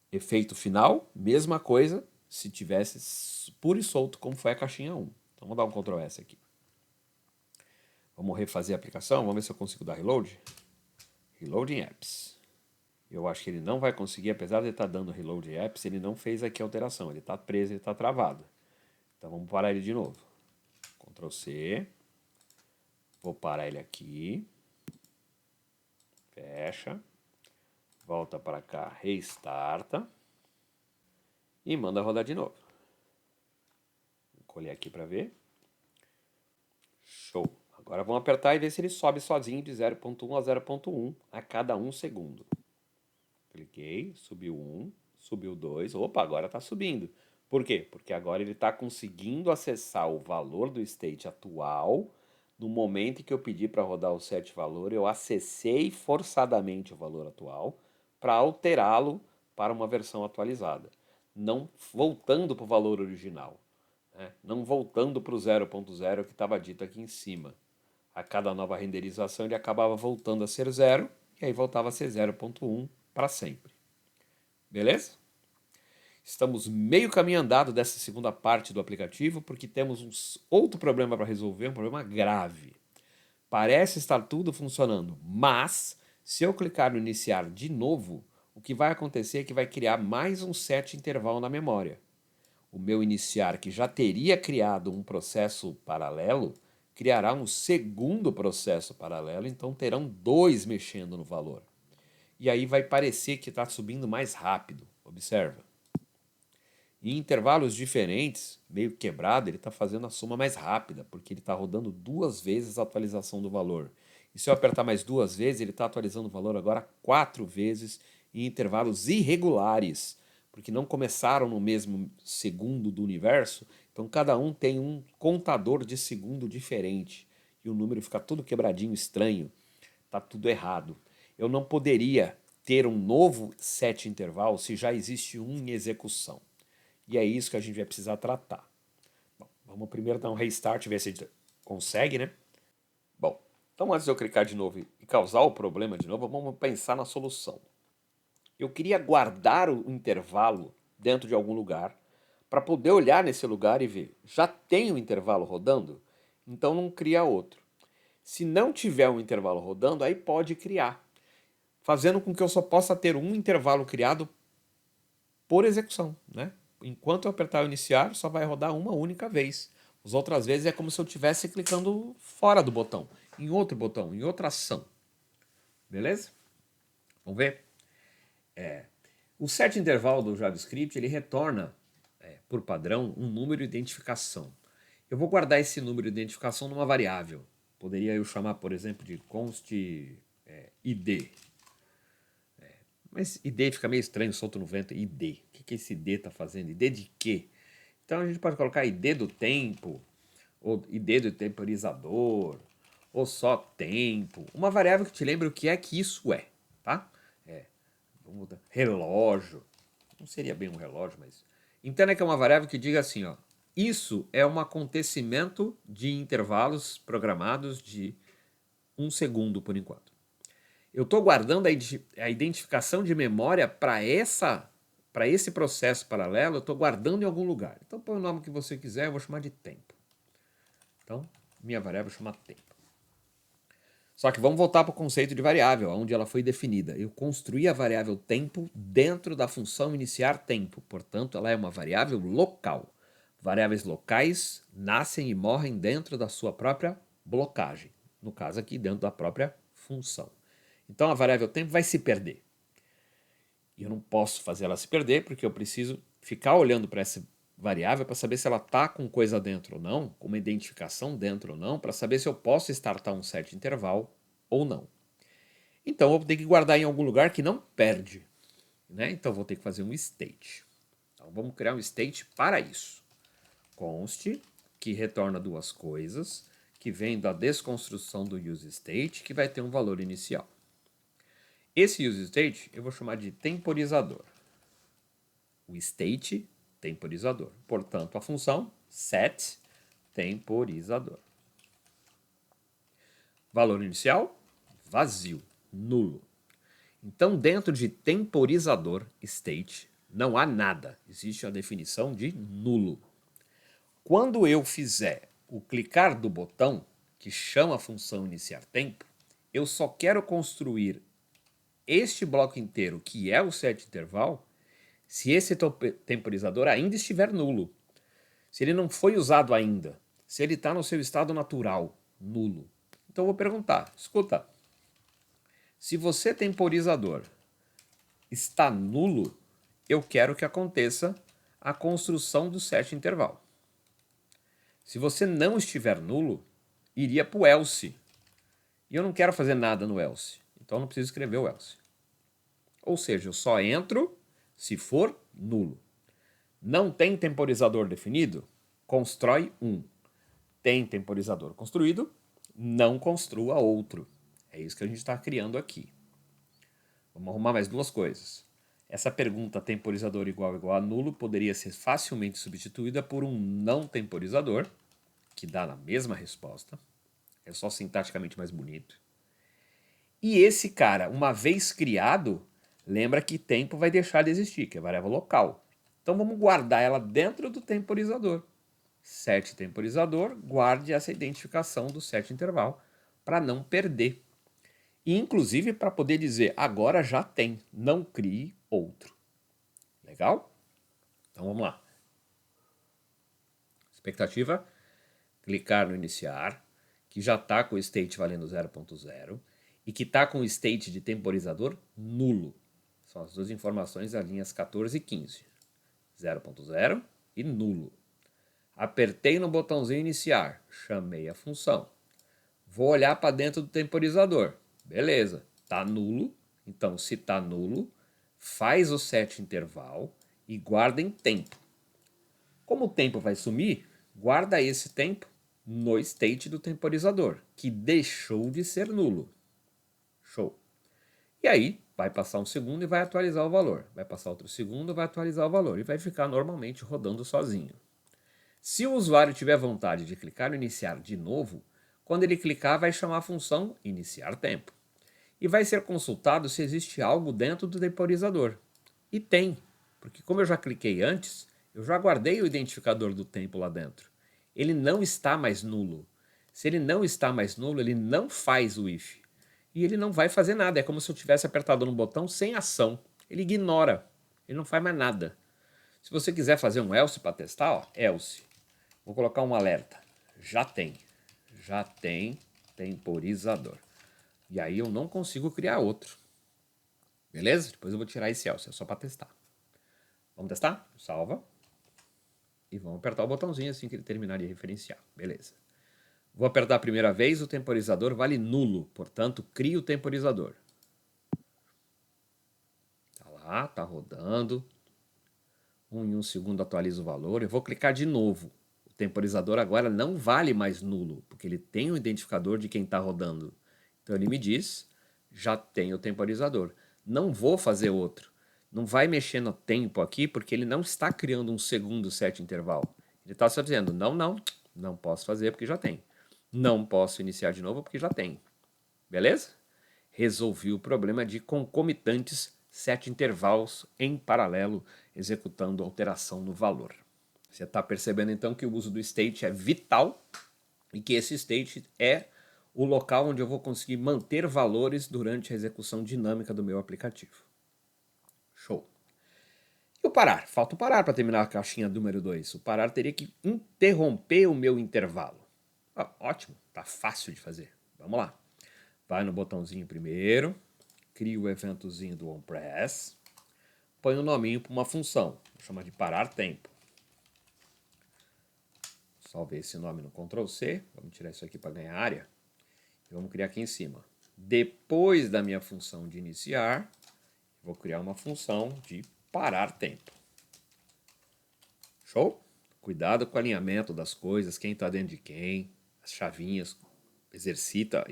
Efeito final, mesma coisa se tivesse puro e solto como foi a caixinha 1. Então vamos dar um Ctrl S aqui. Vamos refazer a aplicação, vamos ver se eu consigo dar reload. Reloading apps. Eu acho que ele não vai conseguir, apesar de estar dando reload apps, ele não fez aqui a alteração, ele está preso, ele está travado. Então vamos parar ele de novo. Ctrl C. Vou parar ele aqui. Fecha. Volta para cá, restarta. E manda rodar de novo. Vou colher aqui para ver. Show. Agora vamos apertar e ver se ele sobe sozinho de 0.1 a 0.1 a cada 1 segundo. Cliquei, subiu 1, subiu 2. Opa, agora está subindo. Por quê? Porque agora ele está conseguindo acessar o valor do state atual. No momento em que eu pedi para rodar o set valor, eu acessei forçadamente o valor atual para alterá-lo para uma versão atualizada. Não voltando para o valor original. Não voltando para o 0.0 que estava dito aqui em cima. A cada nova renderização ele acabava voltando a ser 0 e aí voltava a ser 0.1 para sempre. Beleza? Estamos meio caminho andado dessa segunda parte do aplicativo porque temos outro problema para resolver, um problema grave. Parece estar tudo funcionando, mas se eu clicar no iniciar de novo, o que vai acontecer é que vai criar mais um set intervalo na memória. O meu iniciar, que já teria criado um processo paralelo, criará um segundo processo paralelo, então terão dois mexendo no valor. E aí vai parecer que está subindo mais rápido, observa. Em intervalos diferentes, meio quebrado, ele está fazendo a soma mais rápida, porque ele está rodando duas vezes a atualização do valor. E se eu apertar mais duas vezes, ele está atualizando o valor agora 4 vezes em intervalos irregulares, porque não começaram no mesmo segundo do universo, então cada um tem um contador de segundo diferente. E o número fica todo quebradinho, estranho. Está tudo errado. Eu não poderia ter um novo set intervalo se já existe um em execução. E é isso que a gente vai precisar tratar. Bom, vamos primeiro dar um restart, ver se a gente consegue, né? Bom, então antes de eu clicar de novo e causar o problema de novo, vamos pensar na solução. Eu queria guardar o intervalo dentro de algum lugar para poder olhar nesse lugar e ver. Já tem um intervalo rodando? Então não cria outro. Se não tiver um intervalo rodando, aí pode criar, fazendo com que eu só possa ter um intervalo criado por execução, né? Enquanto eu apertar o iniciar, só vai rodar uma única vez. As outras vezes é como se eu estivesse clicando fora do botão, em outro botão, em outra ação. Beleza? Vamos ver? O set intervalo do JavaScript ele retorna, por padrão, um número de identificação. Eu vou guardar esse número de identificação numa variável. Poderia eu chamar, por exemplo, de const id. Mas id fica meio estranho, solto no vento. id. O que esse id está fazendo? id de quê? Então a gente pode colocar id do tempo, ou id do temporizador, ou só tempo. Uma variável que te lembre o que é que isso é, tá? Vamos botar relógio. Não seria bem um relógio, mas... Entenda que é uma variável que diga assim, ó. Isso é um acontecimento de intervalos programados de 1 segundo, por enquanto. Eu estou guardando a identificação de memória para esse processo paralelo, eu estou guardando em algum lugar. Então põe o nome que você quiser, eu vou chamar de tempo. Então, minha variável chama tempo. Só que vamos voltar para o conceito de variável, onde ela foi definida. Eu construí a variável tempo dentro da função iniciar tempo. Portanto, ela é uma variável local. Variáveis locais nascem e morrem dentro da sua própria blocagem. No caso aqui, dentro da própria função. Então a variável tempo vai se perder. E eu não posso fazer ela se perder porque eu preciso ficar olhando para essa variável para saber se ela está com coisa dentro ou não, com uma identificação dentro ou não, para saber se eu posso startar um set intervalo ou não. Então eu vou ter que guardar em algum lugar que não perde. Né? Então eu vou ter que fazer um state. Então vamos criar um state para isso. Const, que retorna duas coisas, que vem da desconstrução do useState, que vai ter um valor inicial. Esse useState eu vou chamar de temporizador. O state, temporizador. Portanto, a função set temporizador. Valor inicial, vazio, nulo. Então, dentro de temporizador, state, não há nada. Existe a definição de nulo. Quando eu fizer o clicar do botão, que chama a função iniciar tempo, eu só quero construir este bloco inteiro, que é o set interval, se esse temporizador ainda estiver nulo. Se ele não foi usado ainda, se ele está no seu estado natural, nulo. Então eu vou perguntar, escuta, se você temporizador está nulo, eu quero que aconteça a construção do set interval. Se você não estiver nulo, iria para o else. E eu não quero fazer nada no else. Então eu não preciso escrever o else. Ou seja, eu só entro se for nulo. Não tem temporizador definido? Constrói um. Tem temporizador construído? Não construa outro. É isso que a gente está criando aqui. Vamos arrumar mais duas coisas. Essa pergunta temporizador igual a nulo poderia ser facilmente substituída por um não temporizador, que dá na mesma resposta. É só sintaticamente mais bonito. E esse cara, uma vez criado, lembra que tempo vai deixar de existir, que é variável local. Então vamos guardar ela dentro do temporizador. Set temporizador, guarde essa identificação do set intervalo para não perder. E inclusive para poder dizer, agora já tem, não crie outro. Legal? Então vamos lá. Expectativa, clicar no iniciar, que já está com o state valendo 0.0 e que está com o state de temporizador nulo. São as duas informações das linhas 14 e 15. 0.0 e nulo. Apertei no botãozinho iniciar, chamei a função. Vou olhar para dentro do temporizador. Beleza, está nulo. Então, se está nulo, faz o set interval e guarda em tempo. Como o tempo vai sumir, guarda esse tempo no state do temporizador, que deixou de ser nulo. Show. E aí, vai passar um segundo e vai atualizar o valor. Vai passar outro segundo, vai atualizar o valor. E vai ficar normalmente rodando sozinho. Se o usuário tiver vontade de clicar no iniciar de novo, quando ele clicar, vai chamar a função iniciar tempo. E vai ser consultado se existe algo dentro do temporizador. E tem, porque como eu já cliquei antes, eu já guardei o identificador do tempo lá dentro. Ele não está mais nulo. Se ele não está mais nulo, ele não faz o if. E ele não vai fazer nada. É como se eu tivesse apertado no botão sem ação. Ele ignora. Ele não faz mais nada. Se você quiser fazer um else para testar, ó, else. Vou colocar um alerta. Já tem. Já tem temporizador. E aí eu não consigo criar outro. Beleza? Depois eu vou tirar esse else, é só para testar. Vamos testar? Salva. E vamos apertar o botãozinho assim que ele terminar de referenciar. Beleza. Vou apertar a primeira vez, o temporizador vale nulo. Portanto, crie o temporizador. Tá lá, tá rodando. Em um segundo atualiza o valor. Eu vou clicar de novo. O temporizador agora não vale mais nulo, porque ele tem o identificador de quem está rodando. Então ele me diz, já tem o temporizador. Não vou fazer outro. Não vai mexer no tempo aqui, porque ele não está criando um segundo set intervalo. Ele está só dizendo, não posso fazer porque já tem. Não posso iniciar de novo porque já tem. Beleza? Resolvi o problema de concomitantes set intervalos em paralelo, executando alteração no valor. Você está percebendo então que o uso do state é vital e que esse state é o local onde eu vou conseguir manter valores durante a execução dinâmica do meu aplicativo. Show. E o parar? Falta o parar para terminar a caixinha número 2. O parar teria que interromper o meu intervalo. Ótimo, tá fácil de fazer. Vamos lá. Vai no botãozinho primeiro, crio o eventozinho do onPress, põe um nominho para uma função, vou chamar de parar tempo. Salvei esse nome no Ctrl C, vamos tirar isso aqui para ganhar área, e vamos criar aqui em cima. Depois da minha função de iniciar, vou criar uma função de parar tempo. Show? Cuidado com o alinhamento das coisas, quem está dentro de quem, as chavinhas, exercita a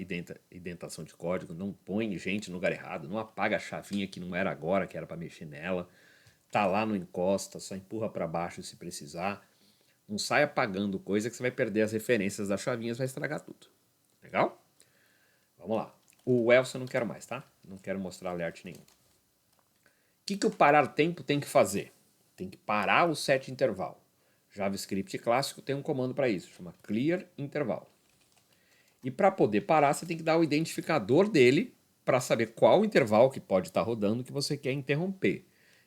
indentação de código, não põe gente no lugar errado, não apaga a chavinha que não era agora, que era para mexer nela, tá lá, não encosta, só empurra para baixo se precisar. Não sai apagando coisa que você vai perder as referências das chavinhas, vai estragar tudo. Legal? Vamos lá. O else eu não quero mais, tá? Não quero mostrar alert nenhum. O que o parar tempo tem que fazer? Tem que parar o set intervalo. JavaScript clássico tem um comando para isso, chama clear intervalo. E para poder parar, você tem que dar o identificador dele para saber qual intervalo que pode estar rodando que você quer interromper.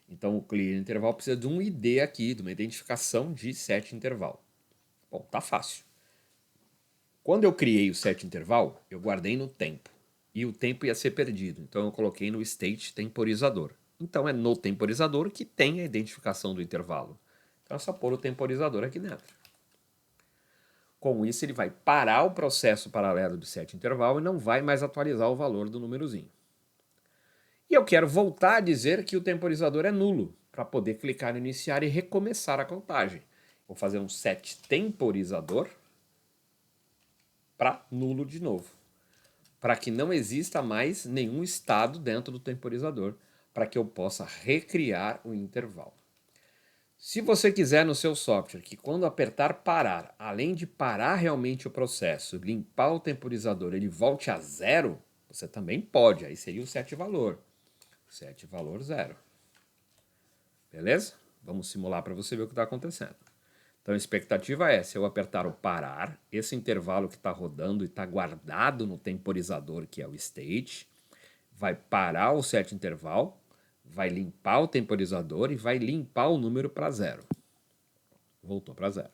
Então o clear intervalo precisa de um ID aqui, de uma identificação de set intervalo. Bom, tá fácil. Quando eu criei o set intervalo, eu guardei no tempo. E o tempo ia ser perdido, então eu coloquei no state temporizador. Então é no temporizador que tem a identificação do intervalo. Então é só pôr o temporizador aqui dentro. Com isso ele vai parar o processo paralelo do set intervalo e não vai mais atualizar o valor do númerozinho. E eu quero voltar a dizer que o temporizador é nulo, para poder clicar no iniciar e recomeçar a contagem. Vou fazer um set temporizador para nulo de novo, para que não exista mais nenhum estado dentro do temporizador, para que eu possa recriar o intervalo. Se você quiser no seu software que quando apertar parar, além de parar realmente o processo, limpar o temporizador, ele volte a zero, você também pode, aí seria o set valor. Set valor 0. Beleza? Vamos simular para você ver o que está acontecendo. Então a expectativa é, se eu apertar o parar, esse intervalo que está rodando e está guardado no temporizador, que é o state, vai parar o set intervalo, vai limpar o temporizador e vai limpar o número para 0. Voltou para 0.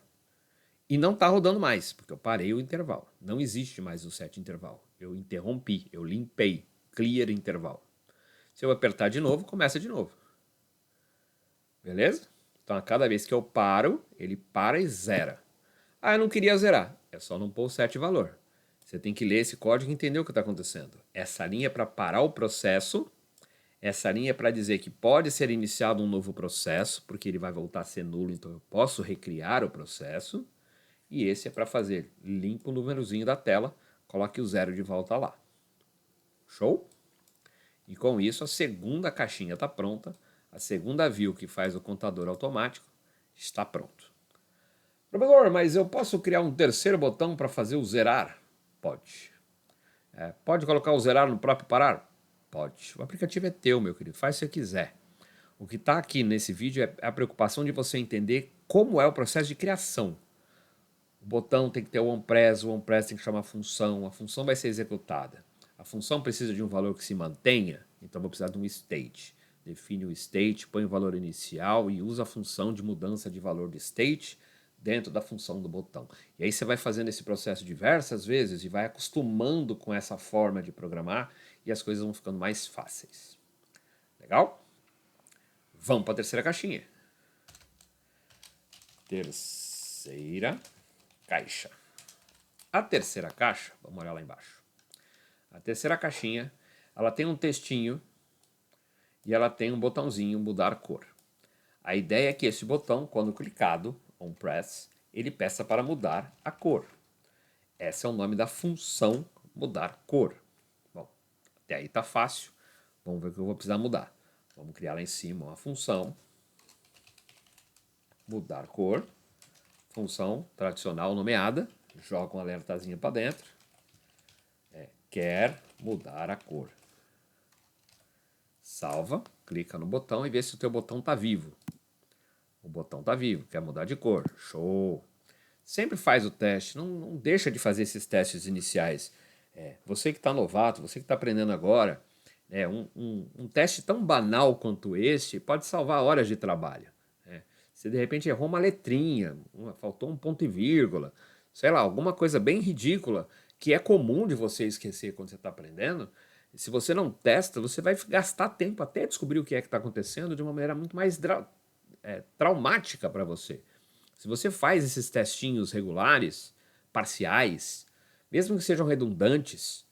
E não está rodando mais, porque eu parei o intervalo. Não existe mais o set intervalo. Eu interrompi, eu limpei, clear intervalo. Se eu apertar de novo, começa de novo. Beleza? Então a cada vez que eu paro, ele para e zera. Ah, eu não queria zerar. É só não pôr o set valor. Você tem que ler esse código e entender o que está acontecendo. Essa linha é para parar o processo. Essa linha é para dizer que pode ser iniciado um novo processo, porque ele vai voltar a ser nulo, então eu posso recriar o processo. E esse é para fazer limpa o númerozinho da tela, coloque o 0 de volta lá. Show? E com isso a segunda caixinha está pronta, a segunda view que faz o contador automático está pronto. Professor, mas eu posso criar um terceiro botão para fazer o zerar? Pode. Pode colocar o zerar no próprio parar? Pode. O aplicativo é teu, meu querido, faz se você quiser. O que está aqui nesse vídeo é a preocupação de você entender como é o processo de criação. O botão tem que ter o onPress tem que chamar a função vai ser executada. A função precisa de um valor que se mantenha, então vou precisar de um state. Define o state, põe o valor inicial e usa a função de mudança de valor de state dentro da função do botão. E aí você vai fazendo esse processo diversas vezes e vai acostumando com essa forma de programar e as coisas vão ficando mais fáceis. Legal? Vamos para a terceira caixinha. Terceira caixa. A terceira caixa, vamos olhar lá embaixo. A terceira caixinha, ela tem um textinho e ela tem um botãozinho mudar cor. A ideia é que esse botão, quando clicado, onPress, ele peça para mudar a cor. Esse é o nome da função mudar cor. Bom, até aí tá fácil. Vamos ver o que eu vou precisar mudar. Vamos criar lá em cima uma função mudar cor. Função tradicional nomeada. Joga um alertazinho para dentro. Quer mudar a cor. Salva, clica no botão e vê se o teu botão está vivo. O botão está vivo, quer mudar de cor. Show! Sempre faz o teste, não deixa de fazer esses testes iniciais. Você que está novato, você que está aprendendo agora, um teste tão banal quanto este pode salvar horas de trabalho. Se de repente errou uma letrinha, faltou um ponto e vírgula, sei lá, alguma coisa bem ridícula que é comum de você esquecer quando você está aprendendo, Se você não testa, você vai gastar tempo até descobrir o que é que está acontecendo de uma maneira muito mais traumática para você. Se você faz esses testinhos regulares, parciais, mesmo que sejam redundantes,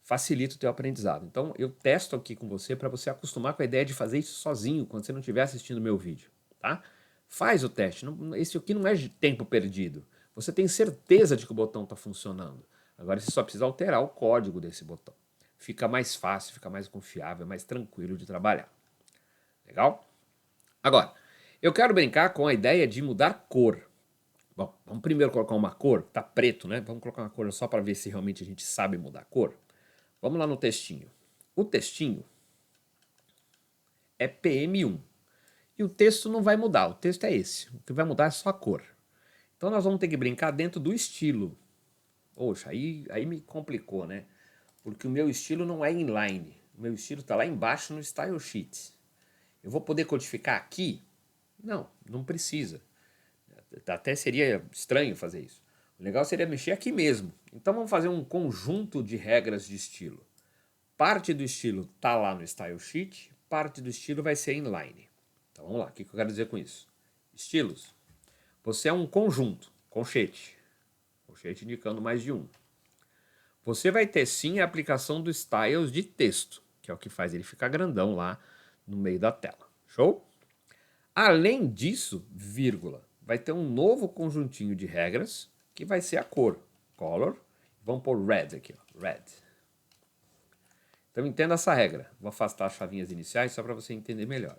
facilita o teu aprendizado. Então eu testo aqui com você para você acostumar com a ideia de fazer isso sozinho quando você não estiver assistindo meu vídeo, tá? Faz o teste. Esse aqui não é de tempo perdido. Você tem certeza de que o botão está funcionando. Agora você só precisa alterar o código desse botão. Fica mais fácil, fica mais confiável, mais tranquilo de trabalhar. Legal? Agora, eu quero brincar com a ideia de mudar cor. Bom, vamos primeiro colocar uma cor, tá preto, né? Vamos colocar uma cor só para ver se realmente a gente sabe mudar cor. Vamos lá no textinho. O textinho é PM1. E o texto não vai mudar, o texto é esse. O que vai mudar é só a cor. Então nós vamos ter que brincar dentro do estilo. Poxa, aí me complicou, né? Porque o meu estilo não é inline. O meu estilo está lá embaixo no Style Sheet. Eu vou poder codificar aqui? Não, não precisa. Até seria estranho fazer isso. O legal seria mexer aqui mesmo. Então vamos fazer um conjunto de regras de estilo. Parte do estilo está lá no Style Sheet, parte do estilo vai ser inline. Então vamos lá, o que eu quero dizer com isso? Estilos. Você é um conjunto, colchete. Colchete indicando mais de um. Você vai ter sim a aplicação do styles de texto, que é o que faz ele ficar grandão lá no meio da tela. Show? Além disso, vírgula, vai ter um novo conjuntinho de regras que vai ser a cor, color. Vamos pôr red aqui, ó, red. Então entenda essa regra. Vou afastar as chavinhas iniciais só para você entender melhor.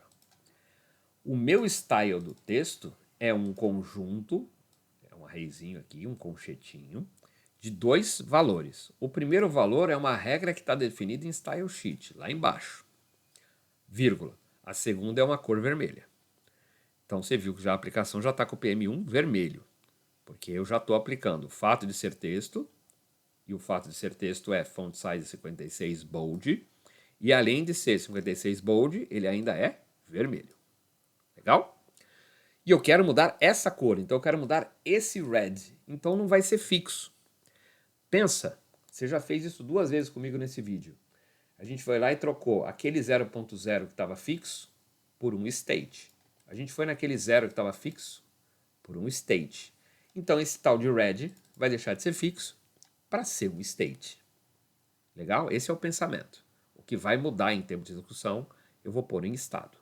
O meu style do texto é um conjunto, é um arrayzinho aqui, um colchetinho, de dois valores. O primeiro valor é uma regra que está definida em Style Sheet, lá embaixo, vírgula. A segunda é uma cor vermelha. Então você viu que já a aplicação já está com o PM1 vermelho, porque eu já estou aplicando o fato de ser texto, e o fato de ser texto é font size 56 bold, e além de ser 56 bold, ele ainda é vermelho. Legal? E eu quero mudar essa cor, então eu quero mudar esse red. Então não vai ser fixo. Pensa, você já fez isso 2 vezes comigo nesse vídeo. A gente foi lá e trocou aquele 0.0 que estava fixo por um state. A gente foi naquele 0 que estava fixo por um state. Então esse tal de red vai deixar de ser fixo para ser um state. Legal? Esse é o pensamento. O que vai mudar em termos de execução, eu vou pôr em estado.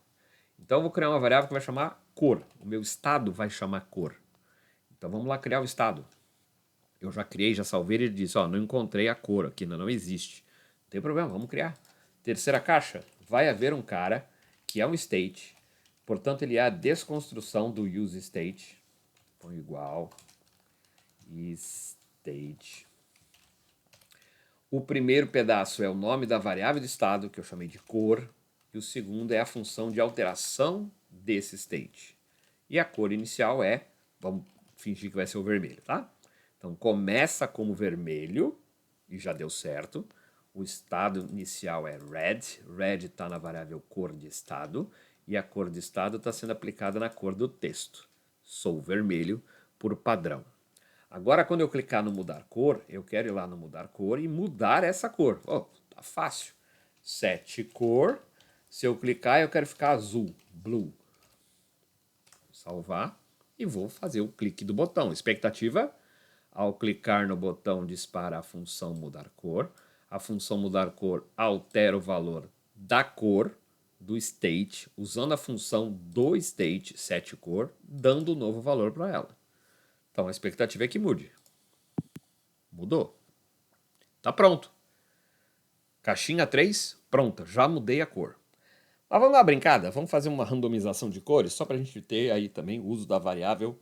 Então eu vou criar uma variável que vai chamar cor. O meu estado vai chamar cor. Então vamos lá criar o estado. Eu já criei, já salvei, ele disse, ó, não encontrei a cor aqui, ainda não existe. Não tem problema, vamos criar. Terceira caixa, vai haver um cara que é um state, portanto ele é a desconstrução do use state. Põe igual, state. O primeiro pedaço é o nome da variável de estado, que eu chamei de cor, e o segundo é a função de alteração desse state. E a cor inicial é, vamos fingir que vai ser o vermelho, tá? Então começa como vermelho, e já deu certo. O estado inicial é red, red está na variável cor de estado, e a cor de estado está sendo aplicada na cor do texto. Sou vermelho por padrão. Agora quando eu clicar no mudar cor, eu quero ir lá no mudar cor e mudar essa cor. Oh, tá fácil. Set cor, se eu clicar eu quero ficar azul, blue. Vou salvar e vou fazer o clique do botão. Expectativa, ao clicar no botão dispara a função mudar cor. A função mudar cor altera o valor da cor do state, usando a função do state set cor, dando um novo valor para ela. Então a expectativa é que mude. Mudou. Tá pronto. Caixinha 3, pronta. Já mudei a cor. Mas vamos dar uma brincada. Vamos fazer uma randomização de cores, só para a gente ter aí também o uso da variável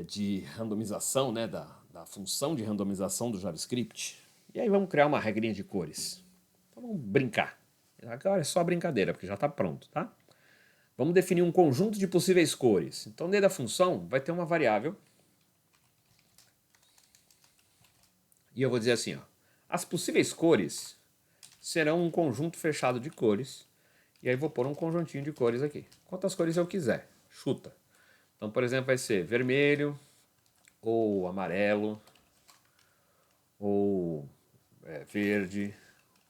de randomização, né, da função de randomização do JavaScript. E aí vamos criar uma regrinha de cores. Então vamos brincar. Agora é só brincadeira, porque já está pronto, tá? Vamos definir um conjunto de possíveis cores. Então dentro da função vai ter uma variável. E eu vou dizer assim, ó, as possíveis cores serão um conjunto fechado de cores. E aí vou pôr um conjuntinho de cores aqui. Quantas cores eu quiser. Chuta. Então, por exemplo, vai ser vermelho, ou amarelo, ou verde,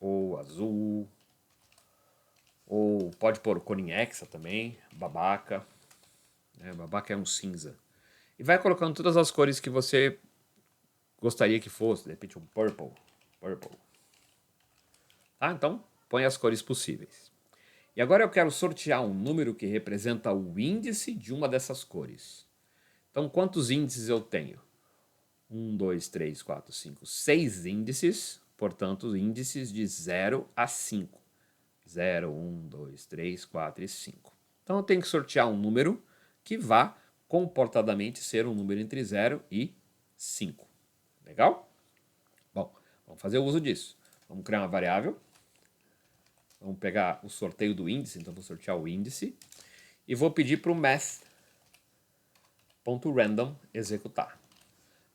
ou azul, ou pode pôr cor em hexa também, babaca, né? Babaca é um cinza. E vai colocando todas as cores que você gostaria que fosse, de repente um purple. Tá? Então, põe as cores possíveis. E agora eu quero sortear um número que representa o índice de uma dessas cores. Então, quantos índices eu tenho? 1, 2, 3, 4, 5, 6 índices, portanto, índices de 0 a 5. 0, 1, 2, 3, 4 e 5. Então, eu tenho que sortear um número que vá comportadamente ser um número entre 0 e 5. Legal? Bom, vamos fazer uso disso. Vamos criar uma variável. Vamos pegar o sorteio do índice, então vou sortear o índice. E vou pedir para o math.random executar.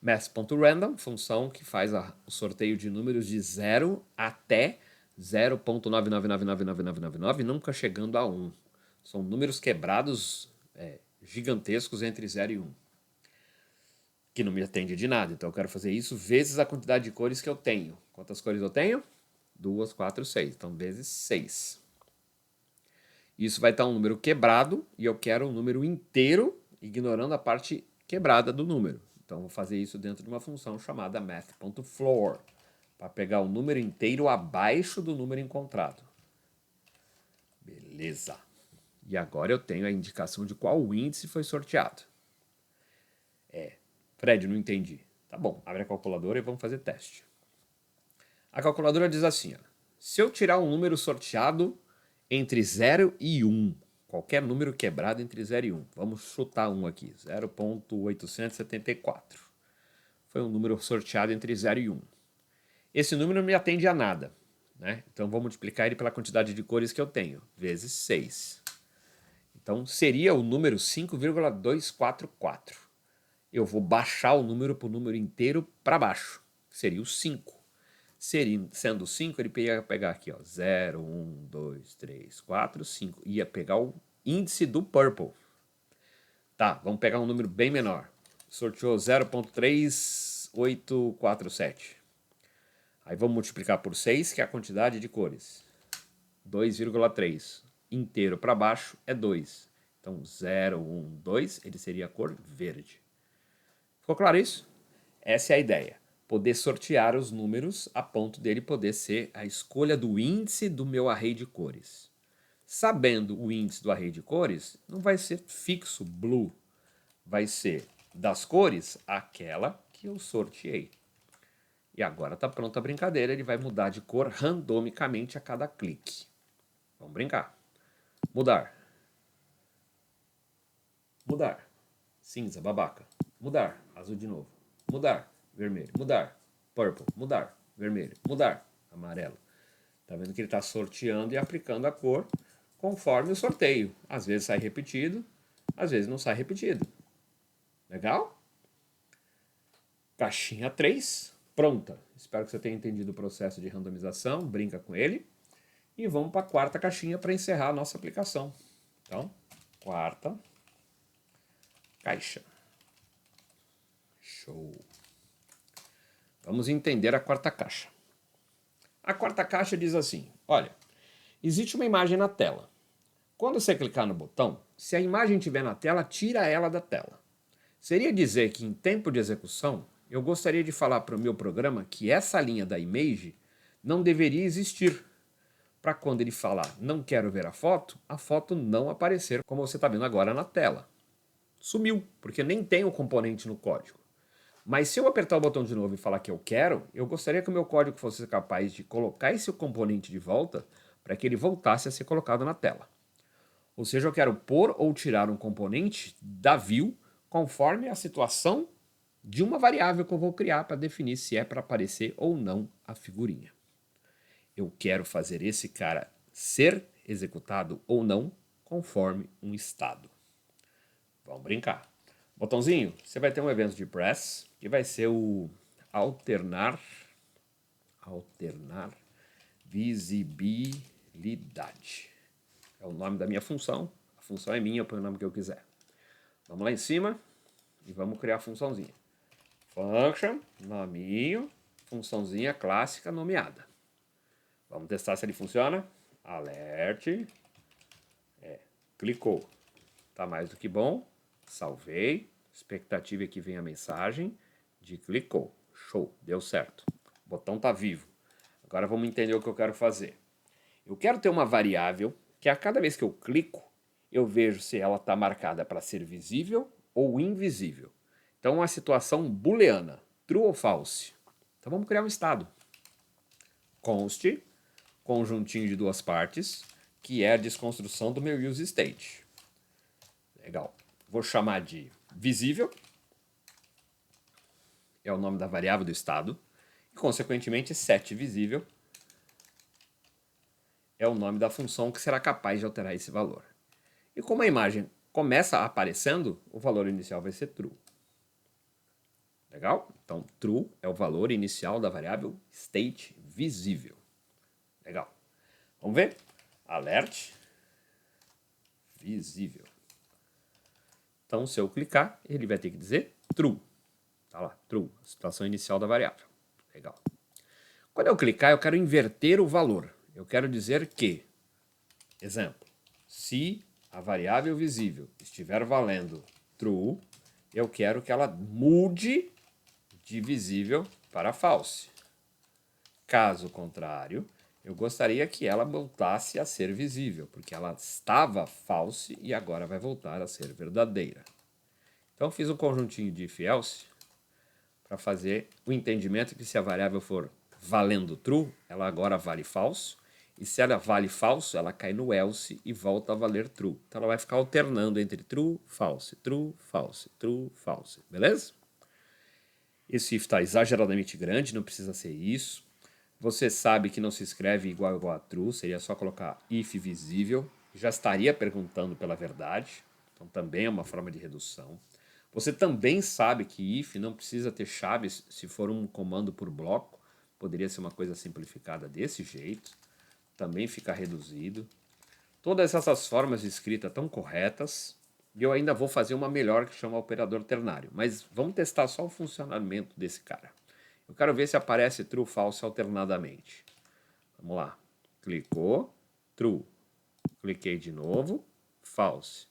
Math.random, função que faz o sorteio de números de 0 até 0.999999, nunca chegando a 1. São números quebrados gigantescos entre 0 e 1. Que não me atende de nada, então eu quero fazer isso vezes a quantidade de cores que eu tenho. Quantas cores eu tenho? 2, 4, 6. Então, vezes 6. Isso vai estar um número quebrado e eu quero um número inteiro, ignorando a parte quebrada do número. Então, vou fazer isso dentro de uma função chamada math.floor, para pegar o número inteiro abaixo do número encontrado. Beleza. E agora eu tenho a indicação de qual índice foi sorteado. Fred, não entendi. Tá bom, abre a calculadora e vamos fazer teste. A calculadora diz assim, ó, se eu tirar um número sorteado entre 0 e 1, qualquer número quebrado entre 0 e 1, vamos chutar um aqui, 0.874. Foi um número sorteado entre 0 e 1. Esse número não me atende a nada, né? Então vou multiplicar ele pela quantidade de cores que eu tenho, vezes 6. Então seria o número 5,244. Eu vou baixar o número para o número inteiro para baixo, seria o 5. Sendo 5, ele ia pegar aqui, ó, 0, 1, 2, 3, 4, 5. Ia pegar o índice do purple. Tá, vamos pegar um número bem menor. Sorteou 0.3847. Aí vamos multiplicar por 6, que é a quantidade de cores. 2,3. Inteiro para baixo é 2. Então 0, 1, 2, ele seria a cor verde. Ficou claro isso? Essa é a ideia. Poder sortear os números a ponto dele poder ser a escolha do índice do meu array de cores. Sabendo o índice do array de cores, não vai ser fixo blue, vai ser das cores aquela que eu sorteei. E agora está pronta a brincadeira, ele vai mudar de cor randomicamente a cada clique. Vamos brincar. Mudar. Mudar. Cinza, babaca. Mudar. Azul de novo. Mudar. Vermelho. Mudar. Purple. Mudar. Vermelho. Mudar. Amarelo. Tá vendo que ele está sorteando e aplicando a cor conforme o sorteio. Às vezes sai repetido, às vezes não sai repetido. Legal? Caixinha 3, pronta. Espero que você tenha entendido o processo de randomização, brinca com ele. E vamos para a quarta caixinha para encerrar a nossa aplicação. Então, quarta caixa. Show. Vamos entender a quarta caixa. A quarta caixa diz assim, olha, existe uma imagem na tela. Quando você clicar no botão, se a imagem estiver na tela, tira ela da tela. Seria dizer que em tempo de execução, eu gostaria de falar para o meu programa que essa linha da image não deveria existir. Para quando ele falar não quero ver a foto não aparecer como você está vendo agora na tela. Sumiu, porque nem tem o componente no código. Mas se eu apertar o botão de novo e falar que eu quero, eu gostaria que o meu código fosse capaz de colocar esse componente de volta para que ele voltasse a ser colocado na tela. Ou seja, eu quero pôr ou tirar um componente da view conforme a situação de uma variável que eu vou criar para definir se é para aparecer ou não a figurinha. Eu quero fazer esse cara ser executado ou não conforme um estado. Vamos brincar. Botãozinho, você vai ter um evento de press, que vai ser o alternar visibilidade. É o nome da minha função. A função é minha, eu ponho o nome que eu quiser. Vamos lá em cima e vamos criar a funçãozinha. Function, nominho, funçãozinha clássica nomeada. Vamos testar se ele funciona. Alerte. Clicou. Tá mais do que bom. Salvei. Expectativa é que venha a mensagem de clicou. Show, deu certo. O botão tá vivo. Agora vamos entender o que eu quero fazer. Eu quero ter uma variável que a cada vez que eu clico, eu vejo se ela está marcada para ser visível ou invisível. Então, uma situação booleana, true ou false. Então, vamos criar um estado. Const, conjuntinho de duas partes, que é a desconstrução do meu use state. Legal. Vou chamar de visível, é o nome da variável do estado, e, consequentemente, setVisível é o nome da função que será capaz de alterar esse valor. E como a imagem começa aparecendo, o valor inicial vai ser true. Legal? Então, true é o valor inicial da variável state visível. Legal. Vamos ver? Alert visível. Então, se eu clicar, ele vai ter que dizer true. Tá lá, true, a situação inicial da variável. Legal. Quando eu clicar, eu quero inverter o valor. Eu quero dizer que, exemplo, se a variável visível estiver valendo true, eu quero que ela mude de visível para false. Caso contrário, eu gostaria que ela voltasse a ser visível, porque ela estava false e agora vai voltar a ser verdadeira. Então, fiz um conjuntinho de if else para fazer o entendimento que se a variável for valendo true, ela agora vale falso, e se ela vale falso, ela cai no else e volta a valer true. Então ela vai ficar alternando entre true, false, true, false, true, false. Beleza? Esse if está exageradamente grande, não precisa ser isso. Você sabe que não se escreve igual a true, seria só colocar if visível. Já estaria perguntando pela verdade, então também é uma forma de redução. Você também sabe que if não precisa ter chaves se for um comando por bloco. Poderia ser uma coisa simplificada desse jeito. Também fica reduzido. Todas essas formas de escrita estão corretas. E eu ainda vou fazer uma melhor que chama operador ternário. Mas vamos testar só o funcionamento desse cara. Eu quero ver se aparece true ou false alternadamente. Vamos lá. Clicou, true. Cliquei de novo, false.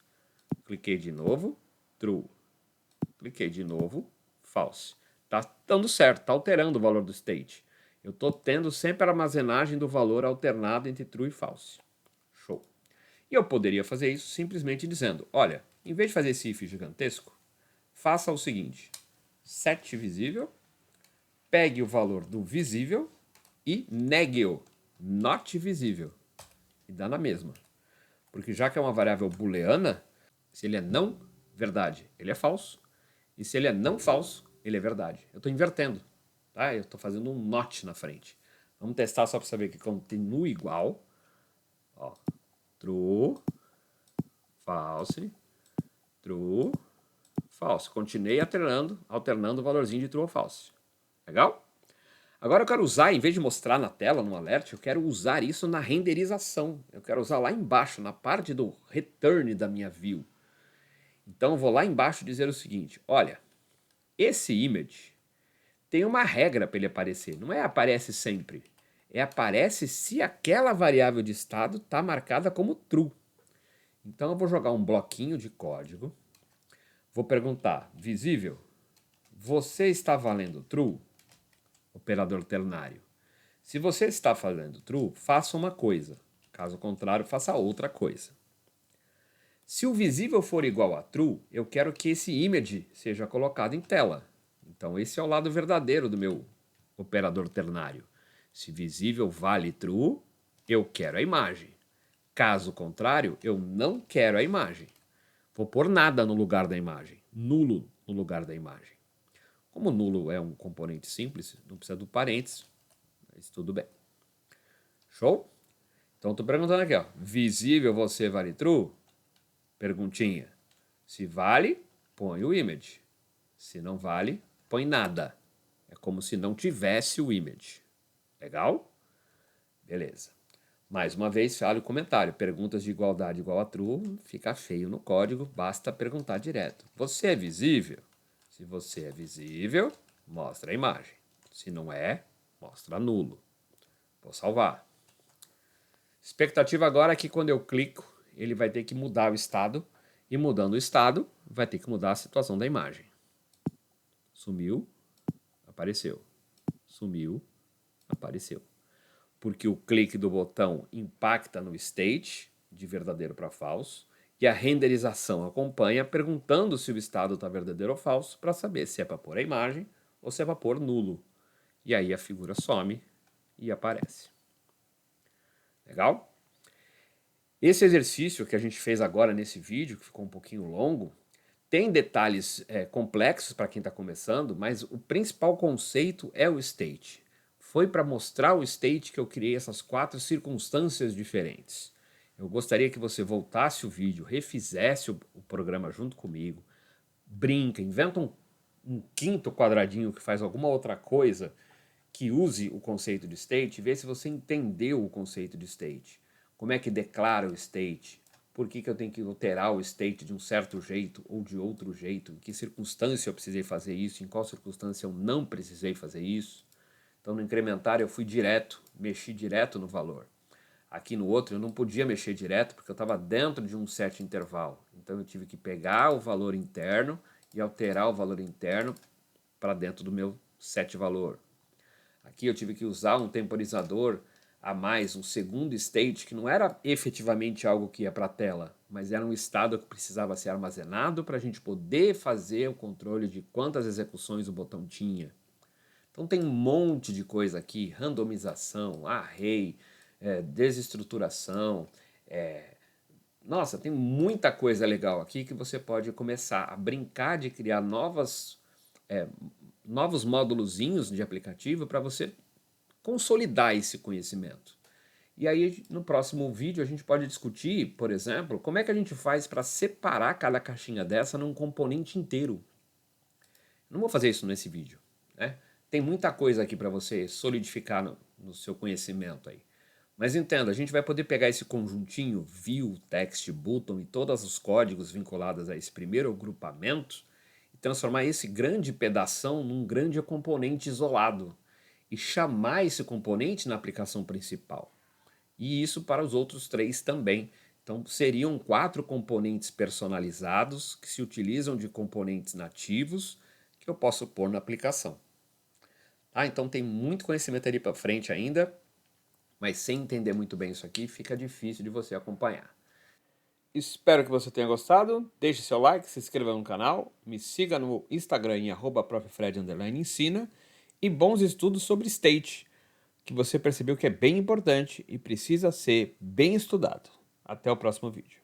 Cliquei de novo, true. Cliquei de novo, false. Tá dando certo, tá alterando o valor do state. Eu estou tendo sempre a armazenagem do valor alternado entre true e false. Show. E eu poderia fazer isso simplesmente dizendo, olha, em vez de fazer esse if gigantesco, faça o seguinte, set visível, pegue o valor do visível e negue-o, not visível. E dá na mesma. Porque já que é uma variável booleana, se ele é não verdade, ele é falso. E se ele é não falso, ele é verdade. Eu estou invertendo. Tá? Eu estou fazendo um not na frente. Vamos testar só para saber que continua igual. Ó, true, false, true, false. Continuei alternando o valorzinho de true ou false. Legal? Agora eu quero usar, em vez de mostrar na tela, no alert, eu quero usar isso na renderização. Eu quero usar lá embaixo, na parte do return da minha view. Então eu vou lá embaixo dizer o seguinte, olha, esse image tem uma regra para ele aparecer. Não é aparece sempre. É aparece se aquela variável de estado está marcada como true. Então eu vou jogar um bloquinho de código. Vou perguntar, visível, você está valendo true? Operador ternário. Se você está valendo true, faça uma coisa. Caso contrário, faça outra coisa. Se o visível for igual a true, eu quero que esse image seja colocado em tela. Então esse é o lado verdadeiro do meu operador ternário. Se visível vale true, eu quero a imagem. Caso contrário, eu não quero a imagem. Vou pôr nada no lugar da imagem. Nulo no lugar da imagem. Como nulo é um componente simples, não precisa do parênteses, mas tudo bem. Show? Então estou perguntando aqui, ó. Visível você vale true? Perguntinha. Se vale, põe o image. Se não vale, põe nada. É como se não tivesse o image. Legal? Beleza. Mais uma vez, fale o comentário. Perguntas de igualdade igual a true, fica feio no código, basta perguntar direto. Você é visível? Se você é visível, mostra a imagem. Se não é, mostra nulo. Vou salvar. Expectativa agora é que quando eu clico, ele vai ter que mudar o estado, e mudando o estado, vai ter que mudar a situação da imagem. Sumiu, apareceu. Sumiu, apareceu. Porque o clique do botão impacta no state, de verdadeiro para falso, e a renderização acompanha perguntando se o estado está verdadeiro ou falso, para saber se é para pôr a imagem ou se é para pôr nulo. E aí a figura some e aparece. Legal? Esse exercício que a gente fez agora nesse vídeo, que ficou um pouquinho longo, tem detalhes complexos para quem está começando, mas o principal conceito é o state. Foi para mostrar o state que eu criei essas 4 circunstâncias diferentes. Eu gostaria que você voltasse o vídeo, refizesse o programa junto comigo, brinca, inventa um quinto quadradinho que faz alguma outra coisa que use o conceito de state, vê se você entendeu o conceito de state. Como é que declara o state? Por que eu tenho que alterar o state de um certo jeito ou de outro jeito? Em que circunstância eu precisei fazer isso? Em qual circunstância eu não precisei fazer isso? Então no incrementar eu fui direto, mexi direto no valor. Aqui no outro eu não podia mexer direto porque eu estava dentro de um set intervalo. Então eu tive que pegar o valor interno e alterar o valor interno para dentro do meu set valor. Aqui eu tive que usar um temporizador a mais, um segundo state, que não era efetivamente algo que ia para a tela, mas era um estado que precisava ser armazenado para a gente poder fazer o controle de quantas execuções o botão tinha. Então tem um monte de coisa aqui, randomização, array, desestruturação, nossa, tem muita coisa legal aqui que você pode começar a brincar de criar novos módulozinhos de aplicativo para você consolidar esse conhecimento. E aí no próximo vídeo a gente pode discutir, por exemplo, como é que a gente faz para separar cada caixinha dessa num componente inteiro. Não vou fazer isso nesse vídeo, né? Tem muita coisa aqui para você solidificar no seu conhecimento aí. Mas entenda, a gente vai poder pegar esse conjuntinho view, text, button e todos os códigos vinculados a esse primeiro agrupamento e transformar esse grande pedação num grande componente isolado e chamar esse componente na aplicação principal. E isso para os outros 3 também. Então seriam 4 componentes personalizados que se utilizam de componentes nativos que eu posso pôr na aplicação. Então tem muito conhecimento ali para frente ainda, mas sem entender muito bem isso aqui fica difícil de você acompanhar. Espero que você tenha gostado, deixe seu like, se inscreva no canal, me siga no Instagram em @proffred_ensina e bons estudos sobre state, que você percebeu que é bem importante e precisa ser bem estudado. Até o próximo vídeo.